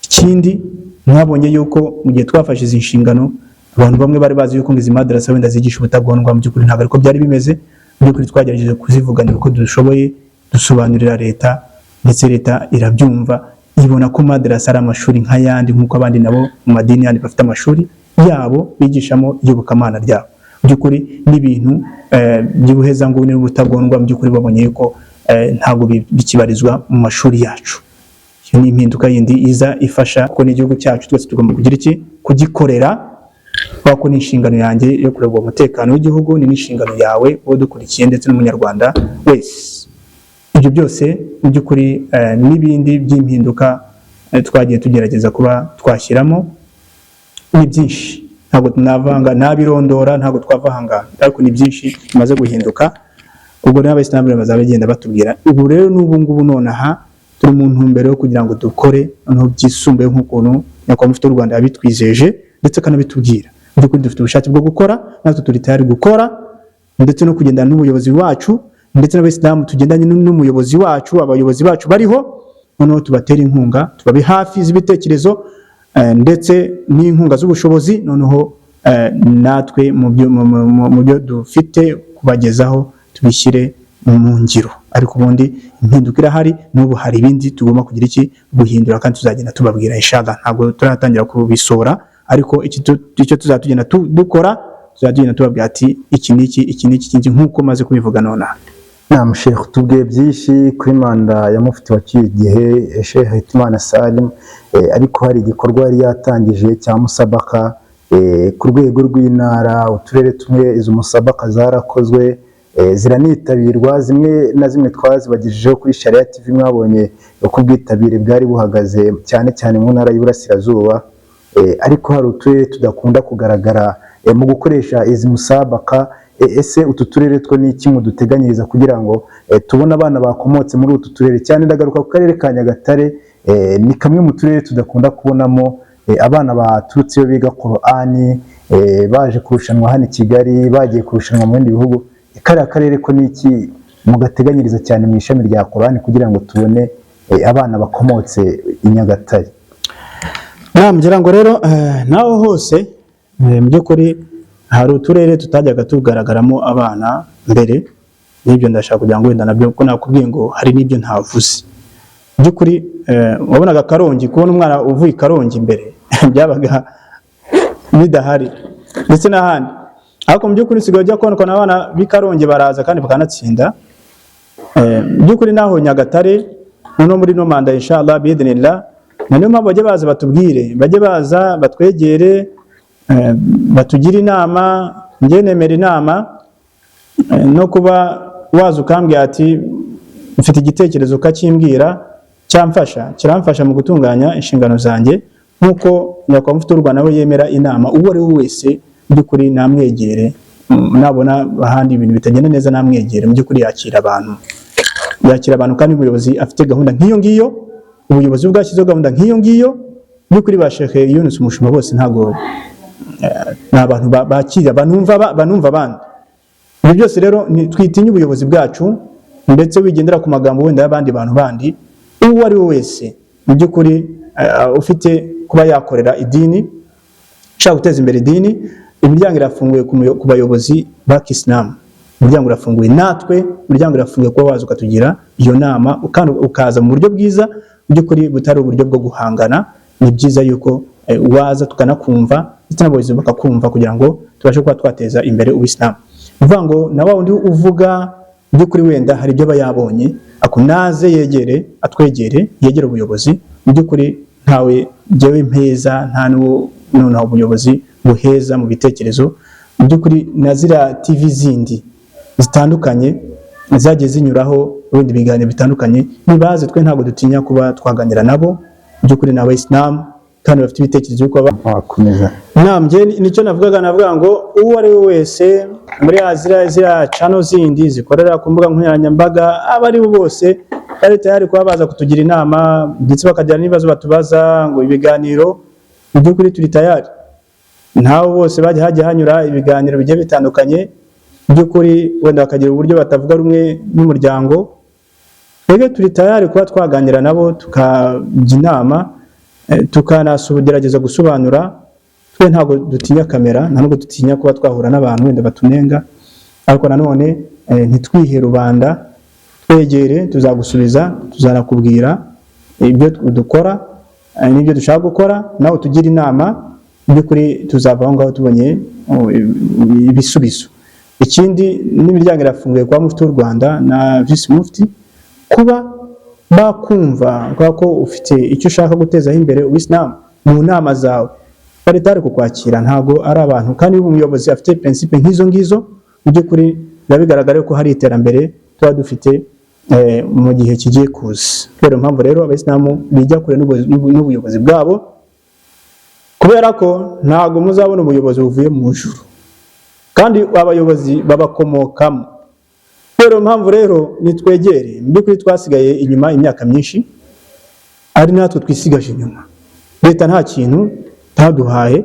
Ikindi mwabonye yuko mu gihe twafashe izi nshingano, abantu bamwe bari bazi yuko izi madrasa wenda zigisha ubutagondwa, mu by'ukuri ntabwo ariko byari bimeze. Mu by'ukuri twagerageje kuzivuganira uko dushoboye, dusobanurira leta, ndetse leta irabyumva, ibona ko madrasa ari amashuri nk'ayandi, nk'uko abandi nabo mu madini yandi bafite amashuri yabo bigishamo iyobokamana ryabo. Mu by'ukuri n'ibintu by'ubuhezanguni n'ubutagondwa, mu by'ukuri babonye yuko ntabwo bikibarizwa mu mashuri yacu. Iyo ni impinduka yindi iza ifasha ko n'igihugu cyacu twese tugomba kugira iki, kugikorera, kuko ni inshingano yanjye yo kureba umutekano w'igihugu, ni n'inshingano yawe wowe dukurikiye ndetse n'umunyarwanda wese. Ibyo byose mu by'ukuri n'ibindi by'impinduka twagiye tugerageza kuba twashyiramo ni byinshi, ntabwo tunavanga nabirondora, ntabwo twavahanga, ariko ni byinshi bimaze guhinduka. Ubwo n'abayisilamu bazaba bagenda batubwira. Ubu rero n'ubu ngubu nonaha turi mu ntumbero yo kugira ngo dukore noneho byisumbuye nk'ukuntu nyakubahwa mufti w'u Rwanda yabitwizeje ndetse akanabitubwira. Mu by'ukuri dufite ubushake bwo gukora, natwe turi tayari gukora, ndetse no kugendana n'ubuyobozi wacu, ndetse n'abayisilamu tugendanye n'umuyobozi wacu, abayobozi bacu bariho, noneho tubatera inkunga, tubabe hafi z'ibitekerezo ndetse n'inkunga z'ubushobozi, noneho natwe mu byo dufite kubagezaho tubishyire mu ngiro. Ariko ubundi impinduka irahari, n'ubu hari ibindi tugomba kugira iki, guhindura, kandi tuzagenda tubabwira inshallah. Ntabwo turatangira kubisora, ariko icyo tuzatugenda dukora, tuzagenda tubabwira ati iki n'iki nk'uko maze kubivuga nonaha. Naam Sheikh, tubwiye byinshi kuri manda ya mufti wa igihe Sheikh Hitimana Salim, ariko hari igikorwa yari yatangije cya musabaka ku rwego rw'intara, uturere tumwe izo musabaka zarakozwe, ziranitabirwa, zimwe na zimwe twazibagejejeho kuri Sharia TV. Mwabonye uko ubwitabire bwari buhagaze cyane cyane mu ntara y'Iburasirazuba, ariko hari uturere tudakunda kugaragara mu gukoresha izi musabaka. Ese utu turere two ni iki muduteganyiriza kugira ngo tubone abana bakomotse muri utu turere? Cyane ndagaruka ku karere ka Nyagatare, ni kamwe mu turere tudakunda kubonamo abana baturutse iyo biga Qur'ani, baje kurushanwa hano i Kigali, bagiye kurushanwa mu bindi bihugu. Kariya karere ko ni iki mugateganyiriza cyane mu ishami rya Qur'ani kugira ngo tubone abana bakomotse i Nyagatare? Ngira ngo rero naho hose mu by'ukuri hari uturere tutajyaga tugaragaramo abana mbere, n'ibyo ndashaka kugira ngo wenda nabyo, kuko nakubwiye ngo hari n'ibyo ntavuze. Mu by'ukuri wabonaga Karongi, kubona umwana uvuye Karongi mbere byabaga bidahari, ndetse n'ahandi. Ariko mu by'ukuri sigaye ujya kubona abana b'i Karongi baraza kandi bakanatsinda. Mu by'ukuri naho Nyagatare no muri no manda inshallah biidhnillah, niyo mpamvu bajye baza batubwire, bajye baza batwegere, batugira inama. Njye nemera inama, no kuba waza ukambwira ati mfite igitekerezo ukakimbwira, kiramfasha mu gutunganya inshingano zanjye, nk'uko nyakubahwa mufti w'u Rwanda nawe yemera inama uwo ari we wese. Mu by'ukuri namwegere, nabona ahandi ibintu bitagenda neza namwegere. Mu by'ukuri yakira abantu, kandi ubuyobozi afite gahunda nk'iyo ngiyo, ubuyobozi bwashyizeho gahunda nk'iyo ngiyo. Mu by'ukuri ba Sheikh Yunus Umushumba bose ntabwo ni abantu bakira, banumva abandi. Ibyo byose rero twitinya ubuyobozi bwacu, ndetse wigendera ku magambo wenda y'abandi bantu bandi. Uwo ari we wese mu by'ukuri ufite kuba yakorera idini, ushaka guteza imbere idini, imiryango irafunguye ku bayobozi ba Kisilamu. Imiryango irafunguye, natwe imiryango irafunguye kuba waza ukatugira iyo nama, ukaza mu buryo bwiza, mu by'ukuri butari uburyo bwo guhangana. Ni byiza yuko waza tukanakumva, ndetse n'abayobozi bakakumva, kugira ngo tubashe kuba twateza imbere ubisilamu. Uvuga ngo na wa wundi uvuga mu by'ukuri wenda hari ibyo aba yabonye, naze atwegere, yegere ubuyobozi. Mu by'ukuri ntawe jyewe mpeza, nta n'uwo noneho ubuyobozi buheza mu bitekerezo. Mu by'ukuri na ziriya TV zindi zitandukanye zagiye zinyuraho ibindi biganiro bitandukanye, nibaze twe ntabwo dutinya kuba twaganira nabo. Mu by'ukuri ni abayisilamu kandi bafite ibitekerezo byo kuba wakomeza. Nambye nicyo navuga ngo uwo ari we wese muri ziriya channel zindi zikorera ku mbuga nkoranyambaga, aba ari bo bose bari tayari kuba baza kutugira inama ndetse bakagira n'ibibazo batubaza ngo ibiganiro. Mu by'ukuri turi tayari, ntaho bose hajya hanyura ibiganiro bigiye bitandukanye. Mu by'ukuri wenda bakagira uburyo batavuga rumwe n'umuryango, twebwe turi tayari kuba twaganira nabo tukajya inama, tukanagerageza gusobanura. Twe ntabwo dutinya kamera, ntabwo dutinya kuba twahura n'abantu wenda batunenga, ariko nanone ntitwihe rubanda, twegere tuzagusubiza, tuzanakubwira ibyo dukora n'ibyo dushaka gukora, nawe tugira inama. Mu by'ukuri tuzava aho ngaho tubonye ibisubizo. Ikindi n'imiryango irafunguye kwa Mufti w'u Rwanda na Vice Mufti kuba bakumva ko ufite icyo ushaka gutezaho imbere ubisilamu mu nama zawe, bari tayari kukwakira. Ntabwo ari abantu, kandi iyo umuyobozi afite principe nk'izo ngizo, mu by'ukuri biba bigaragara ko hari iterambere tuba dufite mu gihe kigiye kuza. Kubera impamvu rero abayisilamu bijya kure n'ubuyobozi bwabo, kubera ko ntabwo muzabona ubuyobozi buvuye mu ijuru kandi abayobozi babakomokamo. Kubera impamvu rero nitwegere, mu by'ukuri twasigaye inyuma imyaka myinshi, ari natwe twisigaje inyuma. Leta nta kintu taduhaye,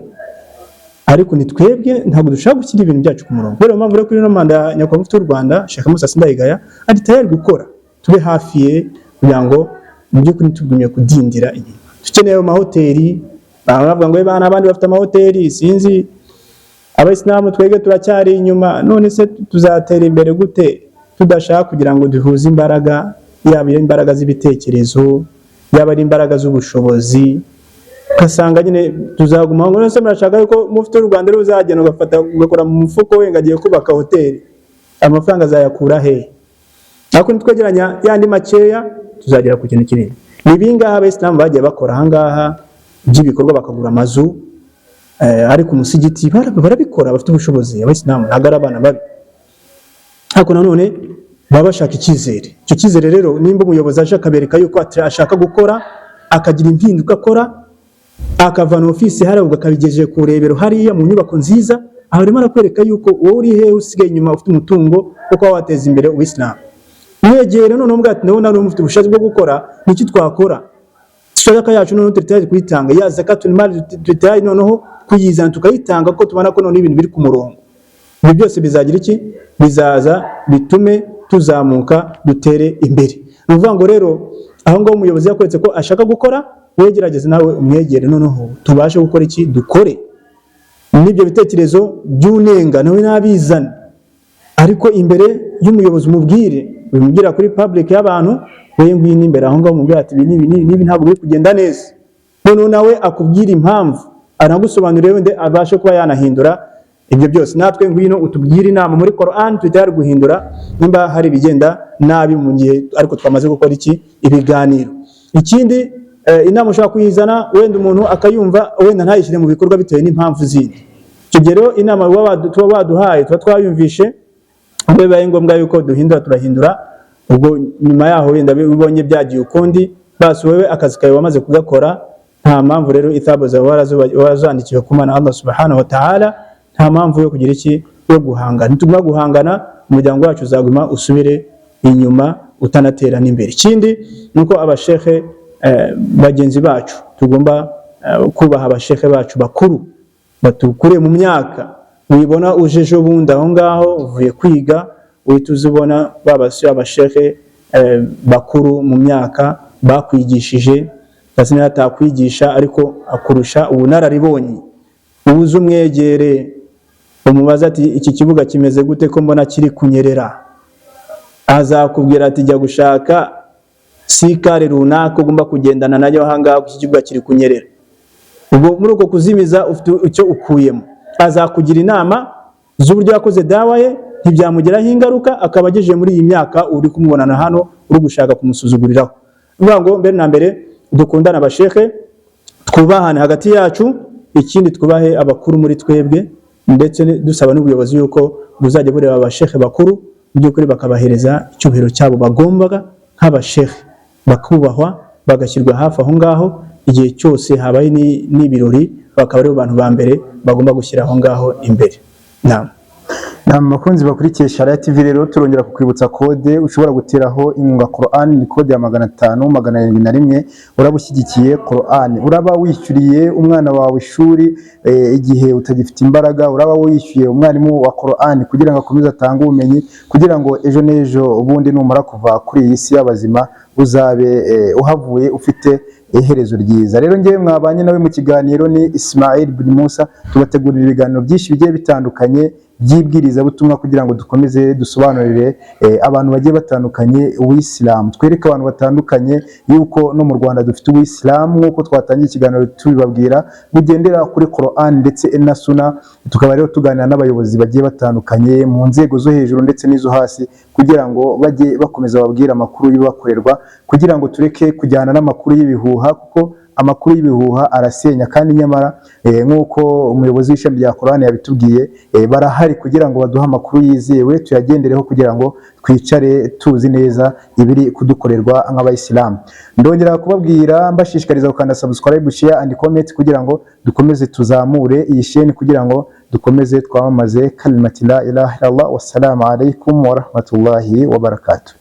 ariko nitwebwe ntabwo dushaka gushyira ibintu byacu ku murongo. Kubera impamvu rero kuri no manda nyakubahwa Mufti w'u Rwanda Sheikh Musa Sindayigaya ari tayari gukora, tube hafi ye kugira ngo mu by'ukuri tugumye kudindira inyuma. Dukeneye amahoteli, bavuga ngo bana abandi bafite amahoteli, sinzi abayisilamu twebwe turacyari inyuma. None se tuzatera imbere gute tudashaka kugira ngo duhuze imbaraga, yaba imbaraga z'ibitekerezo, yaba ari imbaraga z'ubushobozi? Kasanga nyine tuzaguma ngo nose murashaka yuko Mufti w'u Rwanda ruzagenda ugakora mu mufuko we ngagiye kubaka hoteli, amafaranga azayakura he? Ariko nitwegeranya yandi makeya tuzagera ku kintu kinini. Nibingaha abayisilamu bagiye bakora ahangaha by'ibikorwa, bakagura amazu ari ku musigiti, barabikora, bafite ubushobozi. Abayisilamu ntabwo ari abana babi, ariko nanone baba bashaka icyizere. Icyo cyizere rero nimba umuyobozi aje akabereka yuko ashaka gukora, akagira impinduka akora, akavana ofisi hariya akabigejeje ku rebero hariya mu nyubako nziza, aho arimo arakwereka yuko wowe uri hehe usigaye inyuma, ufite umutungo wo kuba wateza imbere ubisilamu. Mwegere noneho mbwa ati ndabona ari mufite ubushobozi bwo gukora, niki twakora? Sadaka yacu noneho tutari kuyitanga, ya zakatul mali tutari noneho kuyizana tukayitanga, ko tubona ko none ibintu biri ku murongo. Ibi byose bizagira iki? Bizaza bitume tuzamuka, dutere imbere. Nuvuga ngo rero aho ngaho umuyobozi yakweretse ko ashaka gukora, wegerageze nawe umwegere, noneho tubashe gukora iki? Dukore. Nibyo bitekerezo by'unenga nawe nabizana, ariko imbere y'umuyobozi umubwire, umubwira kuri public y'abantu, wewe ngwino imbere aho ngaho umubwira ati nibi ntabwo biri kugenda neza, noneho nawe akubwira impamvu, anagusobanurire wende abashe kuba yanahindura ibyo byose. Natwe ngwino utubwire inama muri Quran, tutari guhindura nimba hari bigenda nabi mu gihe ariko twamaze gukora iki? Ibiganiro. Ikindi inama ushaka kuyizana wenda umuntu akayumva, wenda ntayishyire mu bikorwa bitewe n'impamvu zindi. Icyo gihe rero inama tuba baduhaye tuba twayumvishe, ubwo bibaye ngombwa yuko duhindura turahindura. Ubwo nyuma yaho wenda ubonye byagiye ukundi, basi wewe akazi kawe wamaze kugakora, nta mpamvu rero ithabo zawe warazandikiwe ku Mana Allah subhanahu wa ta'ala, nta mpamvu yo kugira iki? Yo guhangana. Nituguma guhangana, umuryango wacu uzaguma usubire inyuma, utanatera n'imbere. Ikindi nuko abashekhe bagenzi bacu tugomba kubaha abashekhe bacu bakuru, batukure mu myaka. Wibona ujeje bundi aho ngaho uvuye kwiga, uhita uzibona abashekhe bakuru mu myaka bakwigishije, basi natakwigisha ariko akurusha ubunararibonye. Ubuze umwegere umubaza ati iki kibuga kimeze gute ko mbona kiri kunyerera, azakubwira ati jya gushaka sikare runaka ugomba kugendana nayo ahangaha ku kibuga kiri kunyerera. Ubwo muri uko kuzimiza ufite icyo ukuyemo, azakugira inama z'uburyo yakoze dawa ye, ntibyamugiraho ingaruka, akaba agejeje muri iyi myaka uri kumubonana hano uri gushaka kumusuzuguriraho. Uvuga ngo mbere na mbere dukundana abashekhe, twubahane hagati yacu, ikindi twubahe abakuru muri twebwe, ndetse dusaba n'ubuyobozi yuko buzajya bureba abashehe bakuru by'ukuri bakabahereza icyubahiro cyabo bagombaga nk'abashehe, bakubahwa bagashyirwa hafi aho ngaho igihe cyose habaye n'ibirori, bakaba ari abantu ba mbere bagomba gushyira aho ngaho imbere. Bakunzi bakurikiye Sharia TV, rero turongera kukwibutsa kode ushobora guteraho inkunga Quran, ni kode ya 500,701. uraba ushyigikiye Quran, uraba wishyuriye umwana wawe ishuri igihe utagifite imbaraga, uraba wishyuye umwarimu wa Quran kugira ngo akomeze atange ubumenyi, kugira ngo ejo n'ejo ubundi numara kuva kuri iyi si y'abazima uzabe uhavuye ufite iherezo ryiza. Rero ngewe mwabanye nawe mu kiganiro ni Ismail bin Musa, tubategurira ibiganiro byinshi bigiye bitandukanye byibwiriza butumwa kugira ngo dukomeze dusobanurire abantu bagiye batandukanye uw'Islam, twereke abantu batandukanye yuko no mu Rwanda dufite uw'Islam, nk'uko twatangiye ikiganiro tubibabwira bugendera kuri Quran ndetse na Sunna. Tukaba rero tuganira n'abayobozi bagiye batandukanye mu nzego zo hejuru ndetse n'izo hasi, kugira ngo bajye bakomeza babwira amakuru y'ibakorerwa, kugira ngo tureke kujyana n'amakuru y'ibihuha, kuko amakuru y'ibihuha arasenya, kandi nyamara nk'uko umuyobozi w'ishami rya Quran yabitubwiye, barahari kugira ngo baduhe amakuru yizewe tuyagendereho, kugira ngo twicare tuzi neza ibiri kudukorerwa nk'abayisilamu. Ndongera kubabwira mbashishikariza gukanda subscribe, share and comment kugira ngo dukomeze tuzamure iyi chaîne, kugira ngo dukomeze twamamaze kalimati la ilaha illallah. Wassalamu alaikum wa rahmatullahi wa barakatuh.